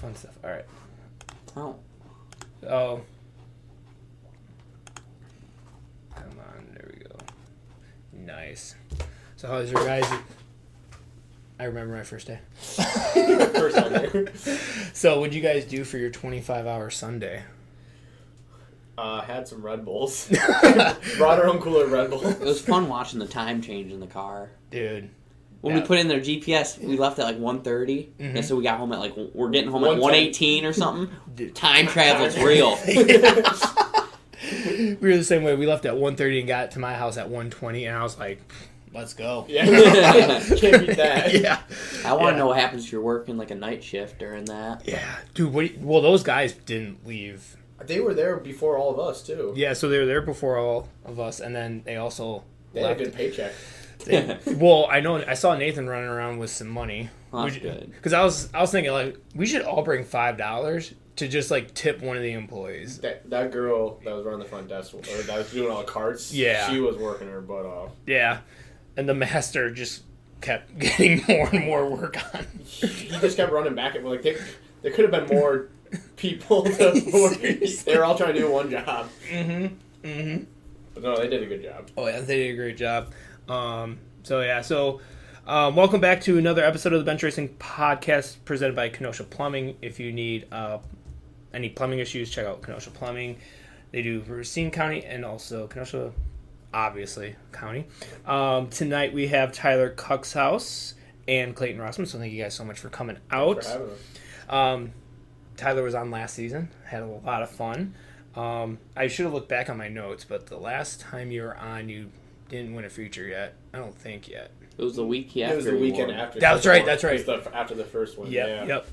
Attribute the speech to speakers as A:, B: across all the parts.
A: fun stuff. All right.
B: Oh.
A: Come on. There we go. Nice. So how was your guys? I remember my first day.
C: First time there.
A: So what'd you guys do for your 25-hour Sunday?
C: Had some Red Bulls. Brought our own cooler Red Bull.
B: It was fun watching the time change in the car.
A: Dude.
B: When we put in their GPS, we left at like 1:30, and so we got home at we're getting home at 1:18 or something. Dude. Time travel's real.
A: We were the same way. We left at 1:30 and got to my house at 1:20, and I was like, let's go.
C: Yeah. Can't beat that.
A: Yeah.
B: I want to know what happens if you're working like a night shift during that.
A: Yeah. Dude, well, those guys didn't leave.
C: They were there before all of us, too.
A: Yeah, so they were there before all of us, and then they also
C: They had a good paycheck.
A: Well, I saw Nathan running around with some money.
B: Oh, that's good.
A: Because I was thinking, like, we should all bring $5 to just, like, tip one of the employees.
C: That girl that was running the front desk, or that was doing all the carts,
A: yeah,
C: she was working her butt off.
A: Yeah. And the master just kept getting more and more work on.
C: He just kept running back. And like, there could have been more people to work. They were all trying to do one job. But no, they did a good job.
A: Oh, yeah, they did a great job. Welcome back to another episode of the Bench Racing Podcast presented by Kenosha Plumbing. If you need any plumbing issues, check out Kenosha Plumbing. They do Racine County and also Kenosha, obviously, County. Tonight we have Tyler Kuxhouse and Clayton Rossmann, so thank you guys so much for coming out.
C: Thanks for having us.
A: Tyler was on last season, had a lot of fun. I should have looked back on my notes, but the last time you were on, you didn't win a feature yet. I don't think yet.
B: It was the week after.
C: It was the weekend after.
A: That's right. That's right.
C: It was after the first one.
A: Yep.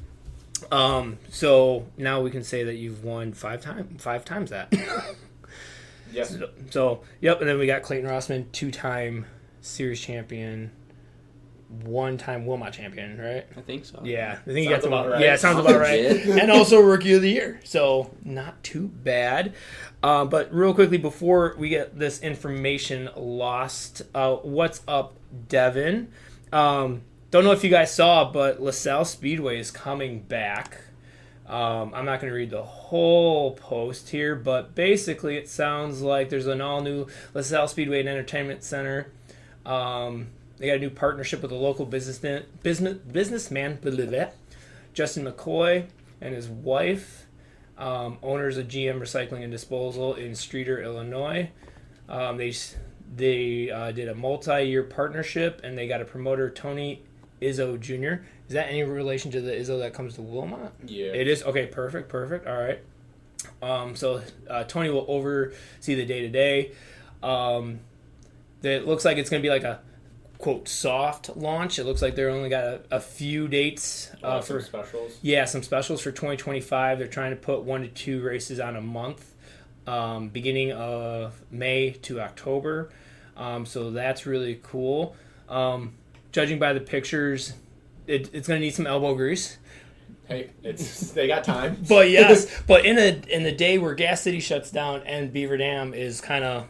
A: So now we can say that you've won five times that.
C: Yes.
A: So yep. And then we got Clayton Rossmann, 2-time series champion, 1-time Wilmot champion, right?
B: I think so.
A: Yeah, I think
C: sounds
A: you got
C: about right.
A: Yeah, it sounds about right. And also Rookie of the Year, so not too bad. But real quickly before we get this information lost, what's up, Devin? Don't know if you guys saw, but LaSalle Speedway is coming back. I'm not going to read the whole post here, but basically it sounds like there's an all-new LaSalle Speedway and Entertainment Center. They got a new partnership with a local businessman, Justin McCoy, and his wife, owners of GM Recycling and Disposal in Streeter, Illinois. They did a multi-year partnership, and they got a promoter, Tony Izzo Jr. Is that any relation to the Izzo that comes to Wilmot?
C: Yeah.
A: It is? Okay, perfect. All right. So Tony will oversee the day-to-day. It looks like it's going to be like a quote soft launch. It looks like they're only got a few dates
C: for
A: for
C: specials.
A: Yeah, some specials for 2025. They're trying to put 1 to 2 races on a month, beginning of May to October. So that's really cool. Judging by the pictures, it's going to need some elbow grease.
C: Hey, they got time.
A: But yes, but in a day where Gas City shuts down and Beaver Dam is kind of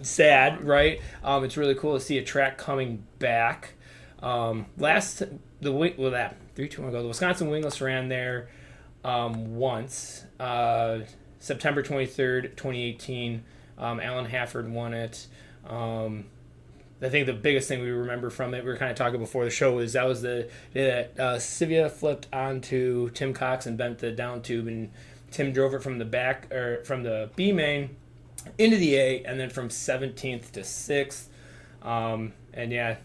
A: sad, right? It's really cool to see a track coming back. 3-2 ago, the Wisconsin Wingless ran there once, September 23rd, 2018. Alan Hafford won it. I think the biggest thing we remember from it, we were kind of talking before the show, is that was the day that Sivia flipped onto Tim Cox and bent the down tube, and Tim drove it from the back, or from the B main into the A, and then from 17th to 6th. And yeah,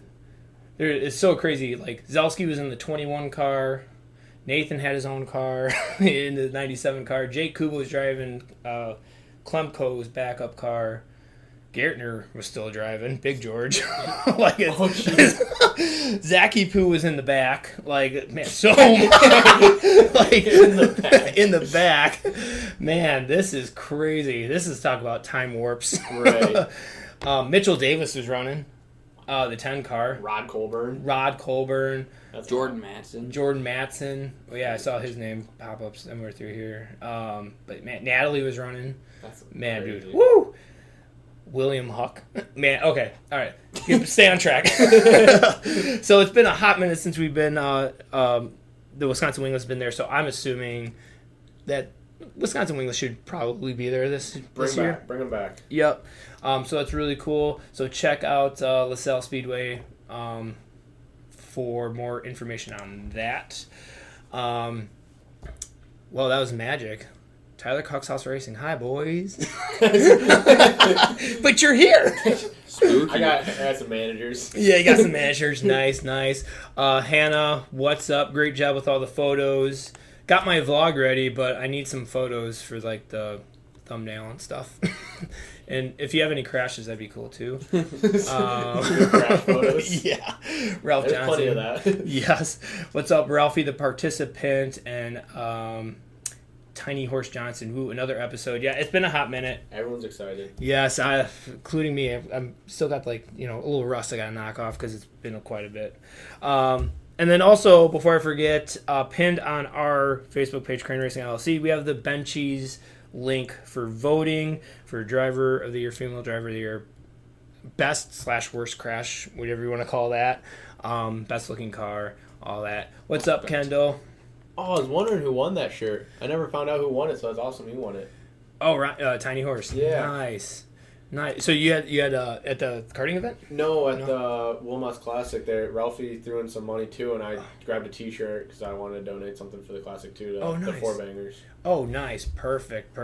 A: it's so crazy. Like, Zelsky was in the 21 car. Nathan had his own car in the 97 car. Jake Kuba was driving Klemko's backup car. Gartner was still driving. Big George. Zachy Poo was in the back. Like, man, so like in the back. Man, this is crazy. This is talk about time warps.
C: Right.
A: Mitchell Davis was running the 10 car.
C: Rod Colburn.
B: That's Jordan Matson.
A: Oh yeah, I saw his name pop up somewhere through here. But man, Natalie was running.
C: That's
A: man,
C: crazy.
A: Dude. Woo! William Huck. Man, okay. All right. Stay on track. So it's been a hot minute since we've been the Wisconsin Wingless has been there, so I'm assuming that Wisconsin Wingless should probably be there this year.
C: Bring them back.
A: Yep. So that's really cool. So check out LaSalle Speedway for more information on that. Well, that was magic. Tyler Kuxhouse Racing. Hi, boys. But you're here.
C: I got some managers.
A: Yeah, you got some managers. Nice. Hannah, what's up? Great job with all the photos. Got my vlog ready, but I need some photos for like the thumbnail and stuff. And if you have any crashes, that'd be cool too.
C: Crash photos.
A: Yeah, Ralph
C: There's
A: Johnson.
C: plenty of that.
A: Yes. What's up, Ralphie, the participant, and Tiny Horse Johnson. Ooh, another episode. Yeah, it's been a hot minute.
C: Everyone's excited.
A: Yes, including me. I'm still got like a little rust I got to knock off because it's been quite a bit. And then also, before I forget, pinned on our Facebook page, Crane Racing LLC, we have the Benchies link for voting for Driver of the Year, Female Driver of the Year, best/worst crash, whatever you want to call that, best looking car, all that. What's up, Kendall?
C: Oh, I was wondering who won that shirt. I never found out who won it, so it's awesome you won it.
A: Oh, right, Tiny Horse.
C: Yeah.
A: Nice. So you had at the karting event?
C: No, at the Wilmot's Classic there, Ralphie threw in some money too, and I grabbed a T-shirt because I wanted to donate something for the Classic too to the Four Bangers.
A: Oh, nice. Perfect.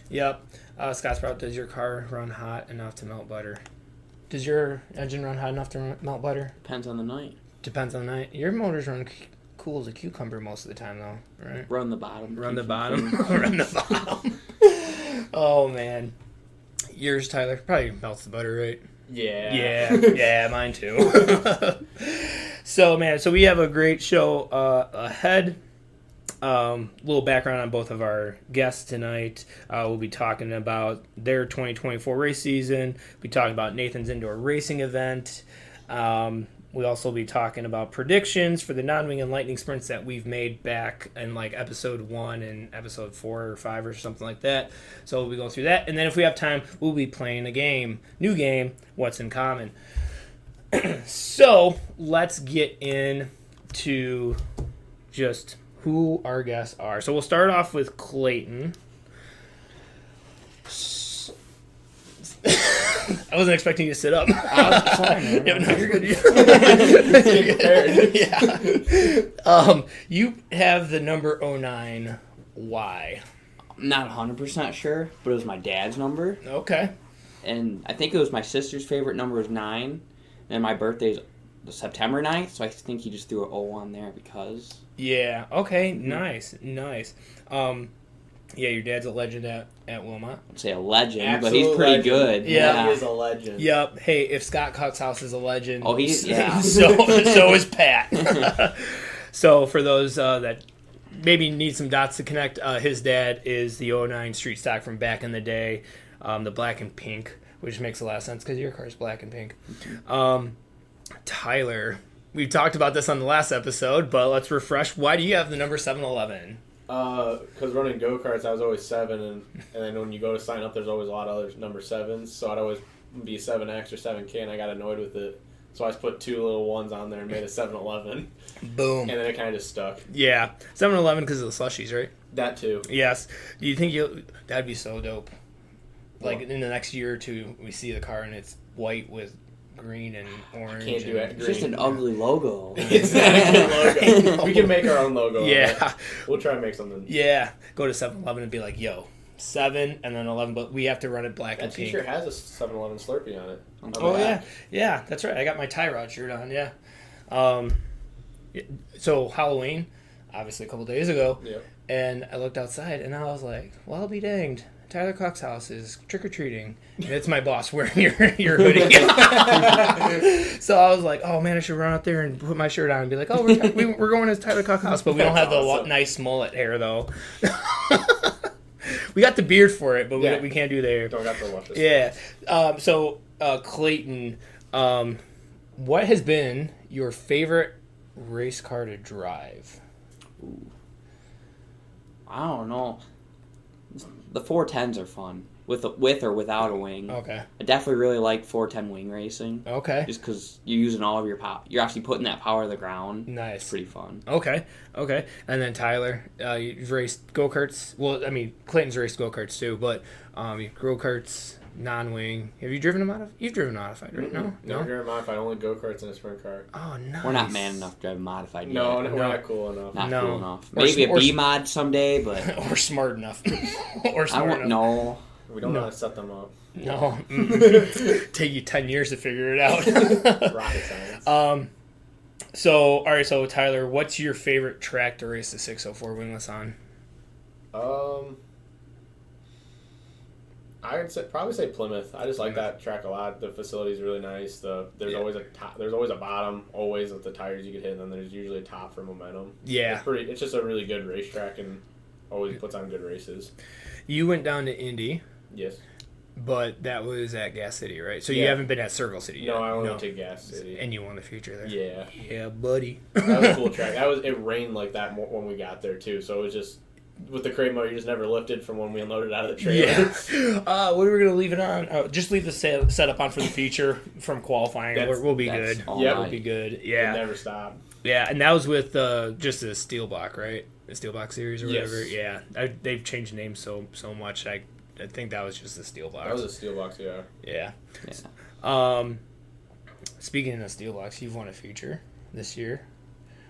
A: Yep. Scott Sprout, does your car run hot enough to melt butter? Does your engine run hot enough to melt butter?
B: Depends on the night.
A: Depends on the night. Your motors run cool as a cucumber most of the time, though, right?
B: Run the bottom.
A: Run the bottom. Oh, man. Yours, Tyler, probably melts the butter, right?
C: Yeah.
A: Yeah, mine too. So, man, we have a great show ahead. Little background on both of our guests tonight. We'll be talking about their 2024 race season. We'll be talking about Nathan's indoor racing event. We'll also be talking about predictions for the non-wing and lightning sprints that we've made back in like episode 1 and episode 4 or 5 or something like that. So we'll be going through that. And then if we have time, we'll be playing a new game, What's in Common. So let's get into just who our guests are. So we'll start off with Clayton. I wasn't expecting you to sit up.
B: I was fine, man.
A: Yeah, no, you're good. Yeah. You have the number 09. Why?
B: I'm not 100% sure, but it was my dad's number.
A: Okay.
B: And I think it was my sister's favorite number was 9. And my birthday's September 9th, so I think he just threw an O on there because.
A: Yeah. Okay. Nice. Yeah, your dad's a legend at Wilmot.
B: I'd say a legend,
C: Absolute
B: but he's pretty
C: legend.
B: good.
A: Yeah.
C: He is a legend.
A: Yep. Hey, if Scott Kuxhouse is a legend,
B: Oh, he's yeah.
A: so is Pat. So for those that maybe need some dots to connect, his dad is the 09 street stock from back in the day, the black and pink, which makes a lot of sense because your car's black and pink. Tyler, we've talked about this on the last episode, but let's refresh. Why do you have the number 711?
C: Because running go-karts, I was always 7, and then when you go to sign up, there's always a lot of other number 7s, so I'd always be 7X or 7K, and I got annoyed with it. So I just put 2 little ones on there and made a 711.
A: Boom.
C: And then it kind of just stuck.
A: Yeah. 711 because of the slushies, right?
C: That too.
A: Yes. Do you think that'd be so dope? Like in the next year or two, we see the car and it's white with green and orange.
C: Can't do it.
B: It's just an ugly logo.
C: It's not a good logo. We can make our own logo.
A: Yeah.
C: We'll try and make something.
A: Yeah. Go to 7-Eleven and be like, yo, 7 and then 11, but we have to run it black and
C: That
A: pink.
C: t-shirt has a 7-Eleven Slurpee on it.
A: Oh, yeah. Yeah, that's right. I got my tie rod shirt on, yeah. So Halloween, obviously a couple days ago,
C: Yep.
A: and I looked outside and I was like, well, I'll be danged. Tyler Kuxhouse is trick-or-treating. And it's my boss wearing your hoodie. So I was like, oh, man, I should run out there and put my shirt on and be like, oh, we're going as Tyler Kuxhouse, but we don't have the
C: awesome.
A: nice mullet hair, though. We got the beard for it, but we can't do there.
C: Don't got the luscious.
A: Yeah. So, Clayton, what has been your favorite race car to drive?
B: Ooh. I don't know. The 410s are fun. with or without a wing.
A: Okay.
B: I definitely really like 410 wing racing.
A: Okay.
B: Just because you're using all of your power. You're actually putting that power to the ground.
A: Nice.
B: It's pretty fun.
A: Okay. And then Tyler, you've raced go-karts. Well, I mean, Clayton's raced go-karts too, but go-karts, non-wing. Have you driven them out of? You've driven modified, right? No?
C: Never driven modified. Only go-karts and a sprint car.
A: Oh, nice.
B: We're not man enough to drive modified yet.
C: No, we're not cool enough.
B: Not
A: No.
B: cool enough.
A: Or
B: Maybe
A: or
B: a B mod someday, but
A: or smart enough. Or
B: I
A: smart
B: won't
A: enough.
B: know.
C: We don't know how to set them up.
A: No. Take you 10 years to figure it out.
C: Rocket science.
A: So Tyler, what's your favorite track to race the 604 Wingless on?
C: I would probably say Plymouth. I just like that track a lot. The facility's really nice. There's always a top, there's always a bottom, always with the tires you can hit, and then there's usually a top for momentum.
A: Yeah.
C: It's just a really good racetrack and always puts on good races.
A: You went down to Indy,
C: Yes.
A: but that was at Gas City, right? So you
C: Yeah.
A: haven't been at Circle City yet?
C: No, I only went to Gas City.
A: And you won the feature there?
C: Yeah.
A: Yeah, buddy.
C: That was a cool track. It rained like that when we got there too, so it was just with the crate motor, you just never lifted from when we unloaded out of the trailer.
A: Yeah. What are we gonna leave it on? Just leave the setup on for the feature from qualifying. We'll be good.
B: Yeah,
A: We'll be good. Yeah.
C: It never stopped.
A: Yeah, and that was with just the steel block, right? The steel block series or
C: Yes.
A: whatever. Yeah, they've changed names so much. I think that was just the steel block.
C: That was a steel box, yeah.
A: Yeah. Speaking of steel blocks, you've won a feature this year.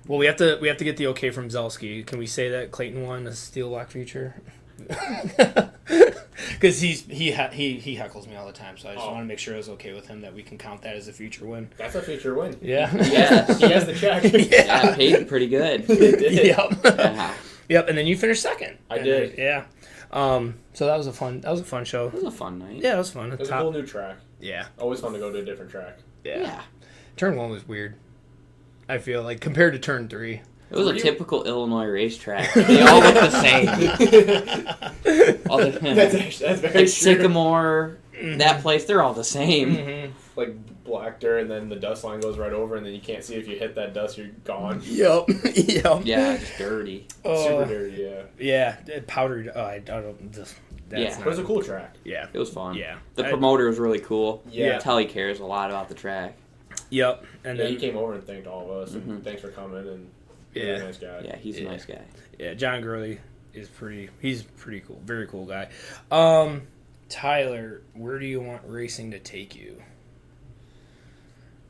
A: Well, we have to get the okay from Zelski. Can we say that Clayton won a steel block feature? Because he heckles me all the time, so I just want to make sure it's okay with him that we can count that as a future win.
C: That's a feature win.
A: Yeah.
B: Yeah.
C: He has the check.
B: Yeah, paid pretty good.
A: Yep.
B: Yeah.
A: Yep. And then you finished second.
C: I did.
A: Yeah. So that was a fun show.
B: It was a fun night.
A: Yeah, it was fun.
C: It was a cool new track.
A: Yeah.
C: Always fun to go to a different track.
B: Yeah.
A: Turn 1 was weird. I feel like compared to turn 3.
B: It was a typical Illinois racetrack. They all look the same.
C: That's very true.
B: Sycamore, that place, they're all the same.
A: Mm-hmm.
C: Like black dirt, and then the dust line goes right over, and then you can't see if you hit that dust, you're gone.
A: Yep. Yep.
B: Yeah, just dirty.
C: Super dirty, yeah.
A: Yeah, powdered. I don't just.
B: Yeah.
C: But it was a cool track.
A: Yeah.
B: It was fun.
A: Yeah.
B: The promoter was really cool.
C: Yeah.
B: You can tell he cares a lot about the track.
A: Yep. And
C: Yeah,
A: then
C: he came over and thanked all of us, and thanks for coming, and he's a nice guy.
B: Yeah, he's a nice guy.
A: Yeah, John Gurley is he's pretty cool. Very cool guy. Tyler, where do you want racing to take you?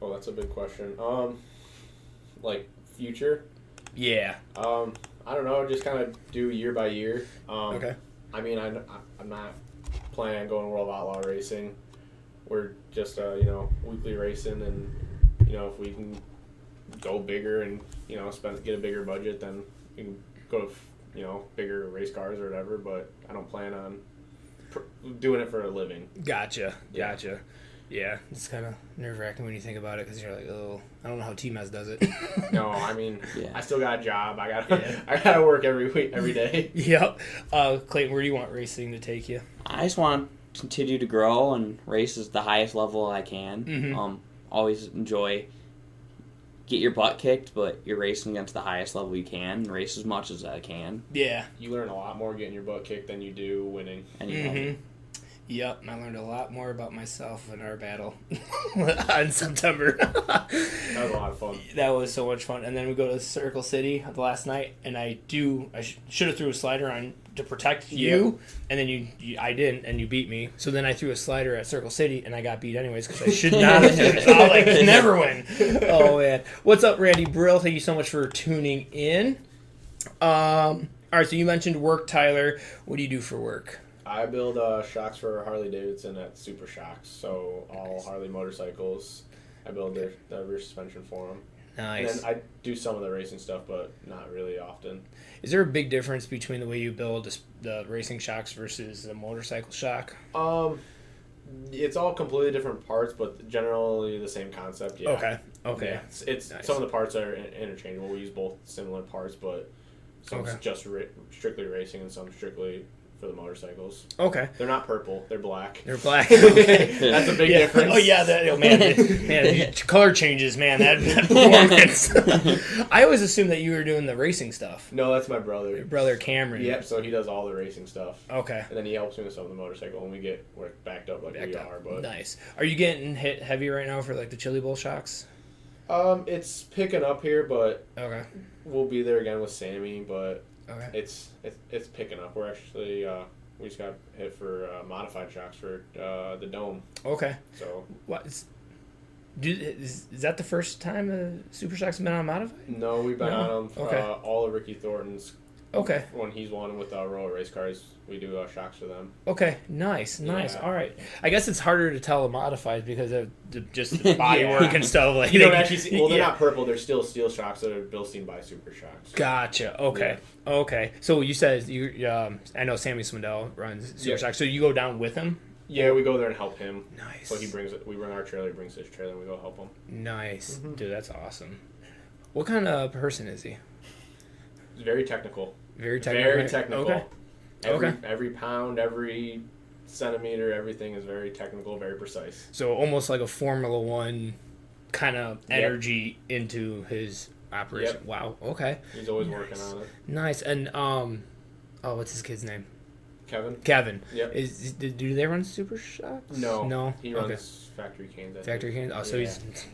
C: Oh, that's a big question. Like future?
A: Yeah.
C: I don't know. Just kind of do year by year.
A: Okay.
C: I mean, I'm not planning on going World of Outlaw racing. We're just weekly racing, and if we can go bigger and get a bigger budget, then we can go to bigger race cars or whatever. But I don't plan on doing it for a living.
A: Gotcha. Yeah, it's kind of nerve-wracking when you think about it because you're like, oh, I don't know how T-Maz does it.
C: No, I mean,
B: Yeah.
C: I still got a job. I gotta work every week, every day.
A: Yep. Clayton, where do you want racing to take you?
B: I just want to continue to grow and race at the highest level I can.
A: Mm-hmm.
B: Always enjoy get your butt kicked, but you're racing against the highest level you can and race as much as I can.
A: Yeah.
C: You learn a lot more getting your butt kicked than you do winning.
B: And you know,
A: Yep, I learned a lot more about myself in our battle in September.
C: That was a lot of fun.
A: That was so much fun. And then we go to Circle City the last night, and I should have threw a slider on to protect you, and then I didn't, and you beat me. So then I threw a slider at Circle City, and I got beat anyways because I should not have. I'll never win. Oh man, what's up, Randy Brill? Thank you so much for tuning in. All right, so you mentioned work, Tyler. What do you do for work?
C: I build shocks for Harley Davidson at Super Shocks, so all Harley motorcycles. I build the rear suspension for them.
A: Nice.
C: And then I do some of the racing stuff, but not really often.
A: Is there a big difference between the way you build the racing shocks versus the motorcycle shock?
C: It's all completely different parts, but generally the same concept. Yeah.
A: Okay.
C: Yeah, it's
A: Nice.
C: Some of the parts are interchangeable. We use both similar parts, but some
A: Okay.
C: just strictly racing and some strictly for the motorcycles.
A: Okay.
C: They're not purple. They're black.
A: They're black. Okay.
C: That's a big difference.
A: Oh yeah, man, color changes, man. That performance. I always assumed that you were doing the racing stuff.
C: No, that's my brother.
A: Your brother Cameron.
C: Yep. So he does all the racing stuff.
A: Okay.
C: And then he helps me with some of the motorcycle when we're backed up like we are. But
A: nice. Are you getting hit heavy right now for like the Chili Bowl shocks?
C: It's picking up here, but
A: Okay.
C: we'll be there again with Sammy. But
A: Okay.
C: it's picking up. We're actually we just got hit for modified shocks for the dome.
A: Okay.
C: So
A: What is that the first time Super Shocks have been on modified?
C: no, we've been on them.
A: Okay.
C: All of Ricky Thornton's.
A: Okay.
C: When he's won with roller race cars, we do shocks for them.
A: Okay. Nice.
C: Yeah.
A: All right. I guess it's harder to tell the modified because of just the body work and stuff. Like
C: You don't actually see. Well, they're
A: yeah.
C: not purple. They're still steel shocks that are Bilstein by Super Shocks.
A: Gotcha. Okay. Yeah. Okay. So you said I know Sammy Swindell runs Super Shocks. So you go down with him?
C: Yeah, we go there and help him.
A: Nice.
C: So we bring our trailer, he brings his trailer, and we go help him.
A: Nice. Dude, that's awesome. What kind of person is he?
C: He's very technical.
A: Very technical.
C: Very technical.
A: Okay.
C: Every pound, every centimeter, everything is very technical, very precise.
A: So almost like a Formula One kind of energy into his operation.
C: Yep.
A: Wow. Okay.
C: He's always working on it.
A: Nice. And what's his kid's name?
C: Kevin. Yep.
A: Do they run Super Shocks? No.
C: He runs Factory Canes.
A: Factory Canes. Oh, so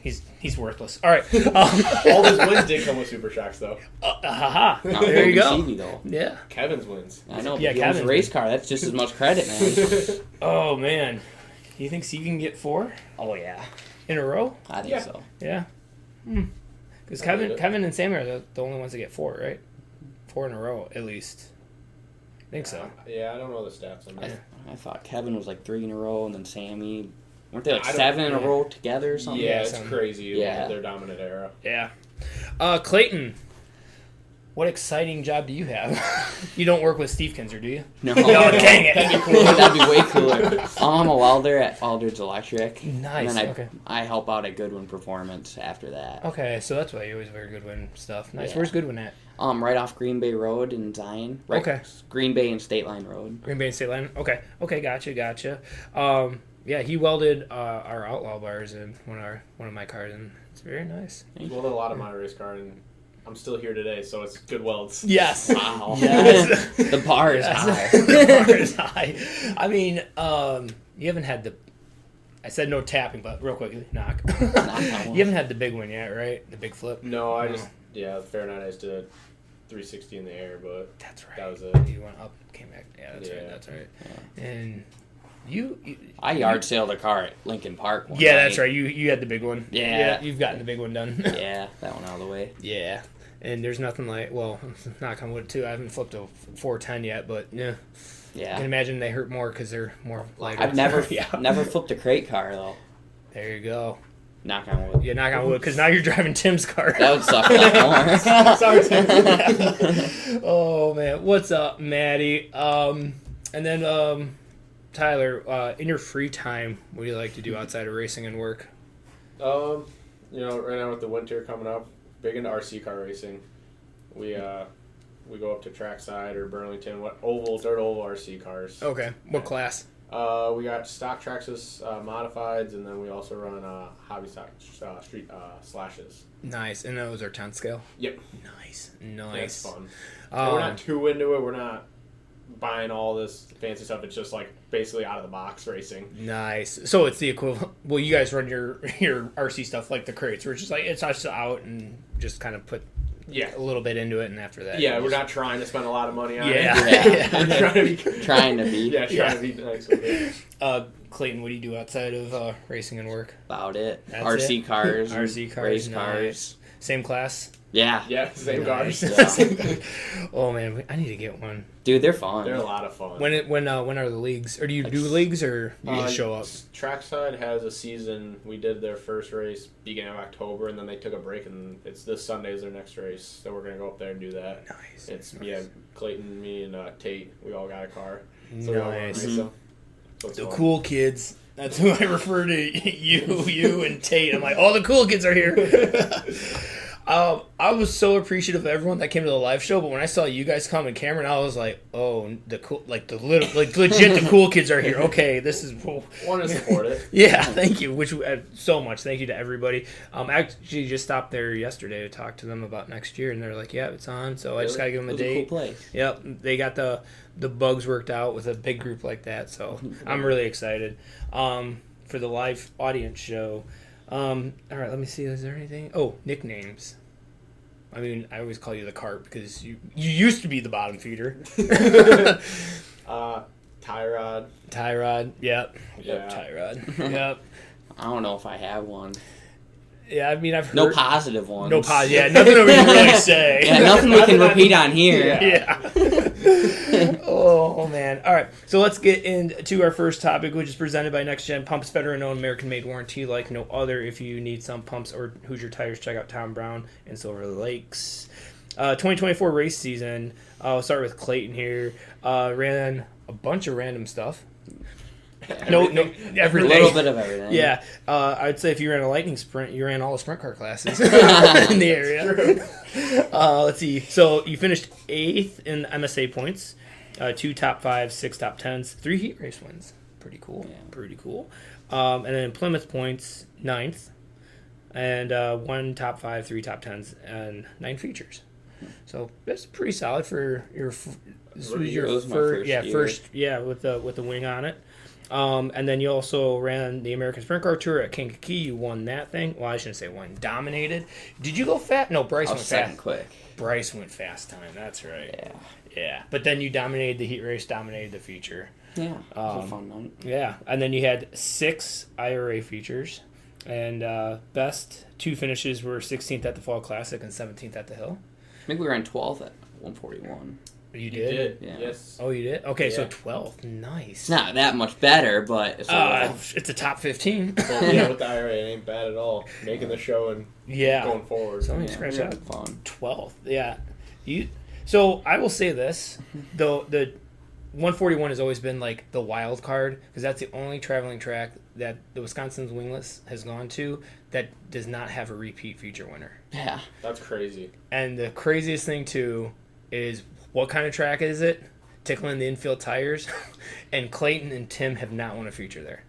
A: he's worthless. All right.
C: All his wins did come with Super Shocks, though.
A: There you go.
B: CV, though.
A: Yeah.
C: Kevin's wins.
B: I know.
A: Yeah,
B: But he owns a
A: Kevin's
B: race car. That's just as much credit, man.
A: Oh man, he thinks he can get 4
B: Oh yeah,
A: in a row?
B: I think so.
A: Yeah. Because Kevin and Sam are the only ones that get 4, right? 4 in a row, at least. I think so.
C: Yeah, I don't know the stats on that.
B: I thought Kevin was like 3 in a row, and then Sammy. Weren't they like
C: I don't-
B: 7 in a row together or something?
C: Yeah, it's
A: something.
C: crazy.
B: Yeah.
C: Their dominant era.
A: Yeah. Clayton, what exciting job do you have? You don't work with Steve Kinzer, do you?
B: No.
A: No, dang it.
C: That'd be cool.
B: That'd be way cooler. I'm a welder at Aldridge Electric.
A: Nice.
B: And then
A: Okay.
B: I help out at Goodwin Performance after that.
A: Okay, so that's why you always wear Goodwin stuff. Nice.
B: Yeah.
A: Where's Goodwin at?
B: Right off Green Bay Road in Zion. Right,
A: Okay.
B: Green Bay and State Line Road.
A: Green Bay and State Line. Okay. Gotcha. Yeah, he welded our Outlaw bars in one of my cars, and it's very nice.
C: He welded a lot of my race car, and I'm still here today, so it's good welds.
A: Yes.
B: Wow.
A: Yes.
B: The bar is high.
A: The bar is high. I mean, you haven't had the. I said no tapping, but real quickly, knock. You haven't had the big one yet, right? The big flip.
C: No, the fair night I just did a 360 in the air, but
A: That's right.
C: that was it.
A: You went up, came back. Yeah, that's right.
B: Yeah.
A: And you
B: I yard sailed a car at Lincoln Park one
A: yeah,
B: night.
A: that's right. You had the big one.
B: Yeah.
A: You've gotten the big one done.
B: Yeah, that one out of the way.
A: Yeah. And there's nothing like, well, knock on wood too. I haven't flipped a 410 yet, but yeah. I
B: Yeah.
A: can imagine they hurt more because they're more lighter.
B: I've never flipped a crate car, though.
A: There you go.
B: Knock on wood.
A: Yeah, knock on wood, because now you're driving Tim's car.
B: That would suck a lot more.
C: Sorry, Tim.
A: Oh, man. What's up, Maddie? And then, Tyler, in your free time, what do you like to do outside of racing and work?
C: Right now with the winter coming up, big into RC car racing. We go up to Trackside or Burlington, dirt oval RC cars.
A: Okay. What class?
C: We got stock Traxxas modifieds, and then we also run hobby stock street slashes.
A: Nice. And those are 10 scale?
C: Yep.
A: Nice.
C: Yeah, it's fun. And we're not too into it. We're not buying all this fancy stuff. It's just like basically out of the box racing.
A: Nice. So it's the equivalent. Well, you guys run your RC stuff like the crates, where it's just like it's just out and just kind of put a little bit into it, and after that.
C: Yeah, we're not trying to spend a lot of money on it.
B: Yeah.
C: We're trying to be.
B: Trying to be.
C: to be nice with it.
A: Clayton, what do you do outside of racing and work?
B: About it.
A: That's
B: RC
A: it?
B: cars.
A: RC cars,
B: Race
A: nice.
B: cars.
A: Same class?
B: Yeah.
C: Yeah, same
A: Nice.
C: cars.
B: Yeah.
A: Oh man, I need to get one.
B: Dude, they're fun.
C: They're a lot of fun.
A: When are the leagues? Or do you do leagues, or you just show up?
C: Trackside has a season. We did their first race beginning of October, and then they took a break, and it's this Sunday is their next race. So we're gonna go up there and do that.
A: Nice.
C: It's
A: nice.
C: Clayton, me, and Tate. We all got a car. So we all wanna
A: Nice.
C: race them. So it's
A: The
C: fun.
A: cool kids. That's who I refer to. You, and Tate. I'm like, all the cool kids are here. I was so appreciative of everyone that came to the live show, but when I saw you guys come and Cameron, I was like, oh, the cool, like the little, like legit, the cool kids are here. Okay, this is cool.
C: Want to support it?
A: Yeah, thank you. Which so much. Thank you to everybody. I actually just stopped there yesterday to talk to them about next year, and they're like, yeah, it's on. So I just gotta give them a date.
B: It was a cool place.
A: Yep, they got the bugs worked out with a big group like that. So I'm really excited for the live audience show. All right, let me see. Is there anything? Oh, nicknames. I mean, I always call you the carp because you used to be the bottom feeder.
C: Tyrod.
A: Tyrod. Yep.
C: Yeah.
A: Tyrod. Yep.
B: I don't know if I have one.
A: Yeah, I mean, I've heard...
B: No positive ones.
A: No positive. Yeah, nothing that we can really say.
B: Yeah, nothing we can repeat on here.
A: Yeah. Oh, man. All right, so let's get into our first topic, which is presented by Next Gen Pumps, veteran-owned, American-made warranty like no other. If you need some pumps or Hoosier tires, check out Tom Brown in Silver Lakes. 2024 race season. I'll start with Clayton here. Ran a bunch of random stuff. Everything.
B: A little bit of everything.
A: Yeah, I'd say if you ran a lightning sprint, you ran all the sprint car classes in the area. Let's see. So you finished 8th in MSA points, 2 top 5s, 6 top 10s, 3 heat race wins. Pretty cool. Yeah. Pretty cool. And then Plymouth points, 9th, and 1 top 5, 3 top 10s, and 9 features. So that's pretty solid for your first year with the wing on it. And then you also ran the American Sprint Car Tour at Kankakee. You won that thing. Well, I shouldn't say won. Dominated. Did you go fast? No, Bryce went fast.
B: Quick.
A: Bryce went fast time. That's right.
B: Yeah.
A: Yeah. But then you dominated the heat race, dominated the feature.
B: Yeah. It was a fun night.
A: Yeah. And then you had 6 IRA features. And best 2 finishes were 16th at the Fall Classic and 17th at the Hill.
B: I think we ran 12th at 141.
A: You did?
B: Yeah.
A: Yes. Oh, you did? Okay,
C: yeah.
A: So 12th. Nice.
B: It's not that much better, but
A: it's a top 15.
C: Well, yeah, with the IRA, it ain't bad at all. Making the show and going forward.
A: So let me scratch out.
B: Fun.
A: 12th. Yeah. So I will say this, though the 141 has always been like the wild card because that's the only traveling track that the Wisconsin's Wingless has gone to that does not have a repeat feature winner.
B: Yeah.
C: That's crazy.
A: And the craziest thing too is what kind of track is it? Tickling the infield tires, and Clayton and Tim have not won a feature there.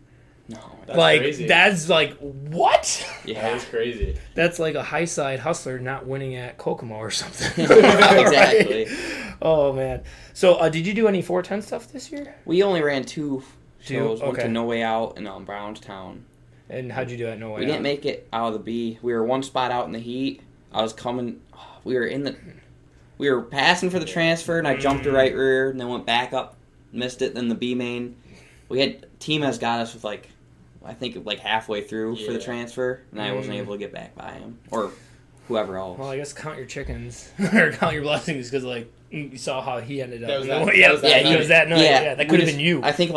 B: No,
C: that's crazy.
A: That's like what?
B: Yeah,
C: that is crazy.
A: That's like a high side hustler not winning at Kokomo or something.
B: Exactly.
A: Right? Oh man. So did you do any 410 stuff this year?
B: We only ran 2 shows. Went
A: Okay.
B: to No Way Out in Brownstown.
A: And how'd you do at No Way
B: We didn't make it out of the B. We were 1 spot out in the heat. I was coming. We were passing for the transfer, and I jumped the right rear, and then went back up, missed it. Then the B main. Team has got us with I think halfway through for the transfer, and I wasn't able to get back by him or whoever else.
A: Well, I guess count your chickens or count your blessings because you saw how he ended up.
C: He was
A: that night. Yeah, that could have been you.
B: I think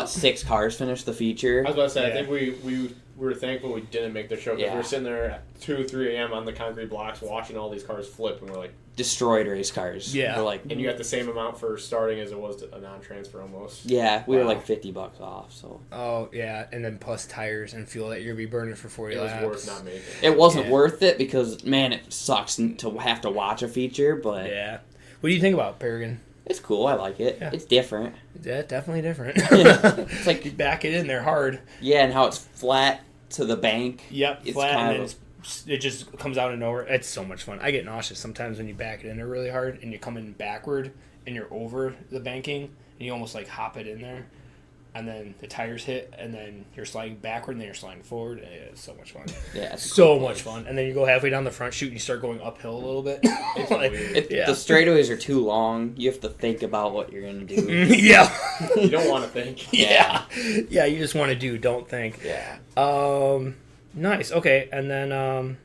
B: 6 cars finished the feature.
C: I was about to say, I think we were thankful we didn't make the show because we were sitting there at 2, 3 a.m. on the concrete blocks watching all these cars flip, and we're like,
B: destroyed race cars.
A: Yeah.
C: And you got the same amount for starting as it was a non-transfer almost.
B: Yeah, we were $50 off. So.
A: Oh yeah, and then plus tires and fuel that you're gonna be burning for 40 laps.
C: It was worth not making.
B: It wasn't worth it because it sucks to have to watch a feature. But
A: yeah, what do you think about Paragon?
B: It's cool. I like it. Yeah. It's different.
A: Yeah, definitely different.
B: It's like
A: you back it in there hard.
B: Yeah, and how it's flat to the bank.
A: Yep, it's flat and then it just comes out of nowhere. It's so much fun. I get nauseous sometimes when you back it in there really hard and you come in backward and you're over the banking and you almost hop it in there and then the tires hit and then you're sliding backward and then you're sliding forward. And it's so much fun.
B: Yeah, it's
A: so much fun. And then you go halfway down the front chute and you start going uphill a little bit.
C: It's weird.
B: The straightaways are too long. You have to think about what you're going to do.
A: Yeah.
C: You don't want to think.
A: Yeah. Yeah, you just want to do, don't think.
B: Yeah.
A: Nice. Okay, and then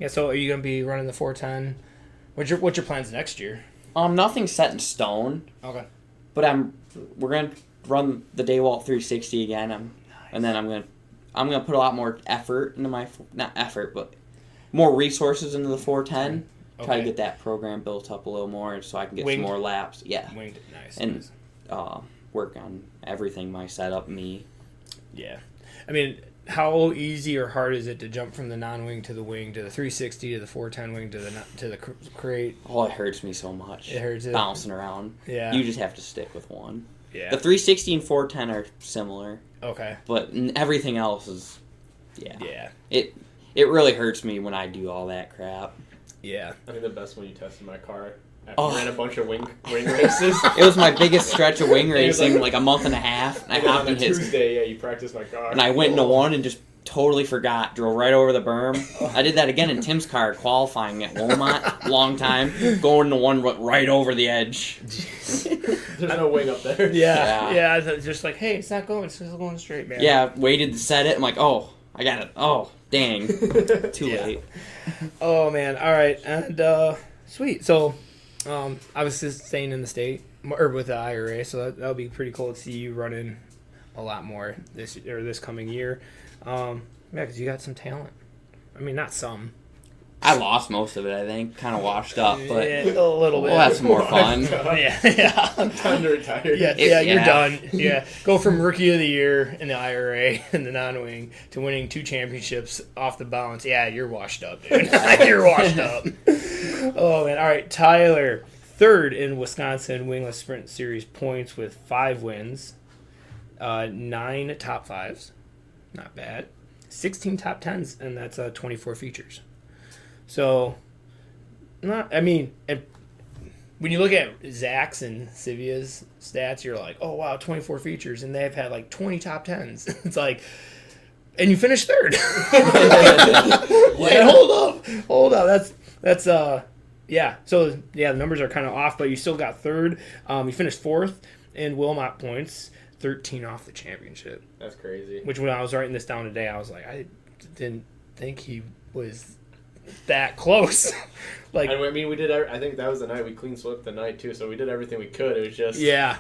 A: so are you gonna be running the 410? What's your plans next year?
B: Nothing's set in stone.
A: Okay.
B: But we're gonna run the Daywalt 360 again. And then I'm gonna put a lot more effort into but more resources into the 410. Okay. Try to get that program built up a little more so I can get some more laps. Yeah.
A: Winged. Nice.
B: And work on everything, my setup, me.
A: Yeah. I mean, how easy or hard is it to jump from the non-wing to the wing to the 360 to the 410 wing to the crate?
B: Oh, it hurts me so much.
A: It hurts it.
B: Bouncing around.
A: Yeah.
B: You just have to stick with one.
A: Yeah.
B: The 360 and 410 are similar,
A: Okay.
B: but everything else is,
A: Yeah.
B: It really hurts me when I do all that crap.
A: Yeah.
C: I think the best when you tested my car. I
B: Oh.
C: ran a bunch of wing races.
B: It was my biggest stretch of wing
C: It was
B: racing,
C: like
B: like a month and a half. And I
C: And then
B: hopped
C: on
B: in
C: a
B: his,
C: Tuesday, yeah, you practiced my car.
B: and I went into one and just totally forgot. Drove right over the berm. I did that again in Tim's car, qualifying at Wilmot. Long time. Going to one right over the edge.
C: There's no wing up there.
A: Yeah. It's just like, hey, it's not going. It's still going straight, man.
B: Yeah, waited to set it. I'm like, oh, I got it. Oh, dang. Too
A: Yeah.
B: late.
A: Oh man. All right. And sweet. So, I was just staying in the state or with the IRA, so that'll be pretty cool to see you running a lot more this coming year. Yeah, because you got some talent. I mean, not some.
B: I lost most of it, I think. Kind of washed up, but
A: Yeah, a little bit.
B: we'll have some more fun.
A: Yeah.
C: Time to retire.
A: Yeah, you're
B: Yeah.
A: done. Yeah, go from rookie of the year in the IRA and the non-wing to winning 2 championships off the bounce. Yeah, you're washed up, dude. You're washed up. Oh man! All right, Tyler, 3rd in Wisconsin Wingless Sprint Series points with 5 wins, 9 top 5s, not bad. 16 top 10s, and that's 24 features. So, not. I mean, when you look at Zach's and Sivia's stats, you're like, oh wow, 24 features, and they've had like 20 top 10s. It's like, and you finished 3rd. Wait, hold up. That's yeah. So yeah, the numbers are kind of off, but you still got 3rd. You finished 4th in Wilmot points, 13 off the championship.
C: That's crazy.
A: Which when I was writing this down today, I was like, I didn't think he was that close. Like,
C: And I mean, we did. I think that was the night we clean swept the night too. So we did everything we could. It was just
A: yeah.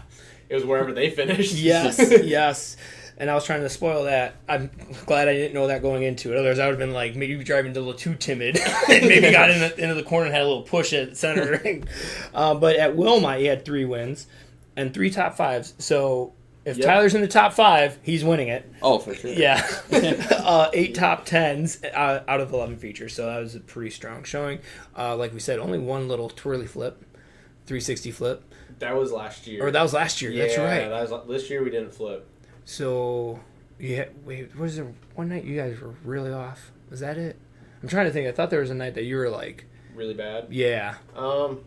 C: It was wherever they finished.
A: Yes. And I was trying to spoil that. I'm glad I didn't know that going into it. Otherwise, I would have been like maybe driving a little too timid and maybe got into the corner and had a little push at center. But at Wilmot, he had 3 wins and 3 top 5s. So if Tyler's in the top 5, he's winning it.
B: Oh, for sure.
A: Yeah. 8 top 10s out of 11 features. So that was a pretty strong showing. Like we said, only one little twirly flip, 360 flip.
C: That was last year.
A: Or that was last year.
C: Yeah,
A: That's right.
C: That was this year. We didn't flip.
A: So, wait, was there one night you guys were really off? Was that it? I'm trying to think. I thought there was a night that you were like,
C: Really bad.
A: yeah.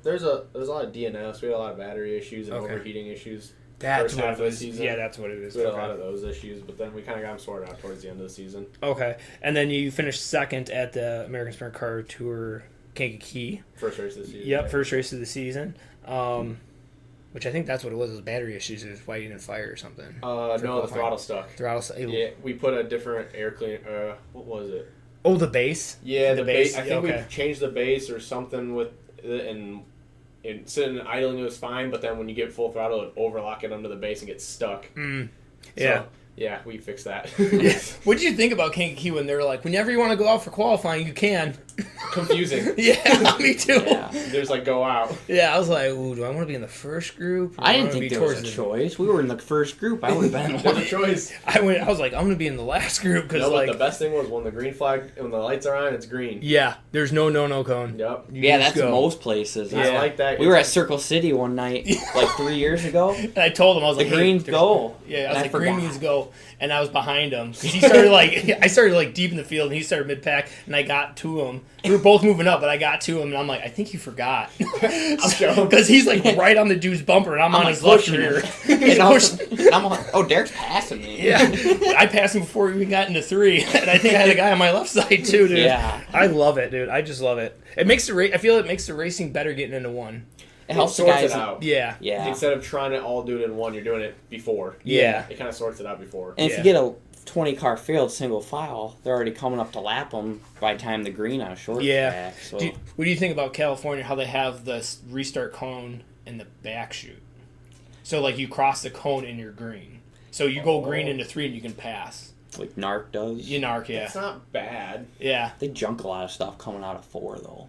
C: There's a lot of DNS. We had a lot of battery issues and
A: Okay.
C: overheating issues.
A: That's
C: First
A: what
C: half
A: it
C: of the
A: was.
C: season.
A: Yeah, that's what it is.
C: We had a
A: Okay.
C: lot of those issues, but then we kind of got them sorted out towards the end of the season.
A: Okay, and then you finished 2nd at the American Sprint Car Tour Kankakee.
C: First race of the season.
A: Yep,
C: yeah.
A: first race of the season. Which I think that's what it was battery issues. Is why you didn't fire or something.
C: No, the
A: qualifying.
C: throttle stuck.
A: Throttle.
C: Yeah, we put a different air cleaner. What was it?
A: Oh, the base.
C: Yeah, the base. I think
A: okay.
C: we changed the base or something with it, and sitting and idling it was fine, but then when you get full throttle, it overlock it under the base and get stuck.
A: Yeah.
C: So, yeah, we fixed that.
A: Yeah. What did you think about Kankakee when they're like, whenever you want to go out for qualifying, you can?
C: Confusing.
A: Yeah, me too.
B: Yeah.
C: There's like go out.
A: Yeah, I was like, ooh, do I want to be in the first group?
B: I didn't think there was a choice. We were in the first group. I would have been
C: There's a
B: one.
C: choice.
A: I was like, I'm going to be in the last group because,
C: No,
A: like,
C: but the best thing was when the green flag, when the lights are on, it's green.
A: yeah, there's no cone.
C: Yep.
A: You
B: Yeah,
A: just
B: that's
A: go.
B: most places.
A: Yeah.
C: I like that.
B: We were at Circle City one night, like 3 years ago.
A: And I told him, I was
B: The
A: like, hey,
B: greens
A: there's-
B: go.
A: Yeah, I
B: And
A: was
B: I
A: like, green
B: forgot.
A: means go. And I was behind him. 'Cause he started I started deep in the field and he started mid-pack and I got to him. We were both moving up, but I got to him and I'm like, I think you forgot. Because he's like right on the dude's bumper and I'm on
B: like
A: his left
B: pushing
A: rear.
B: him.
A: He's
B: And I
A: pushing.
B: was- I'm like, oh, Derek's passing me.
A: Yeah, I passed him before we even got into 3, and I think I had a guy on my left side too, dude.
B: Yeah.
A: I love it, dude. I just love it. It makes I feel it makes the racing better getting into 1.
B: It helps the
C: sorts
B: guys.
C: it out.
A: Yeah,
B: Yeah.
C: Instead of trying to all do it in one, you're doing it before.
A: yeah.
C: It kind of sorts it out before.
B: And if
A: Yeah.
B: you get a 20-car field single file, they're already coming up to lap them by the time the green on a short
A: Yeah.
B: track. So
A: What do you think about California? How they have the restart cone in the back chute? So like you cross the cone in your green. So you go green into 3 and you can pass.
B: like NARC does.
A: You narc, yeah,
C: It's not bad.
A: yeah.
B: They junk a lot of stuff coming out of 4 though.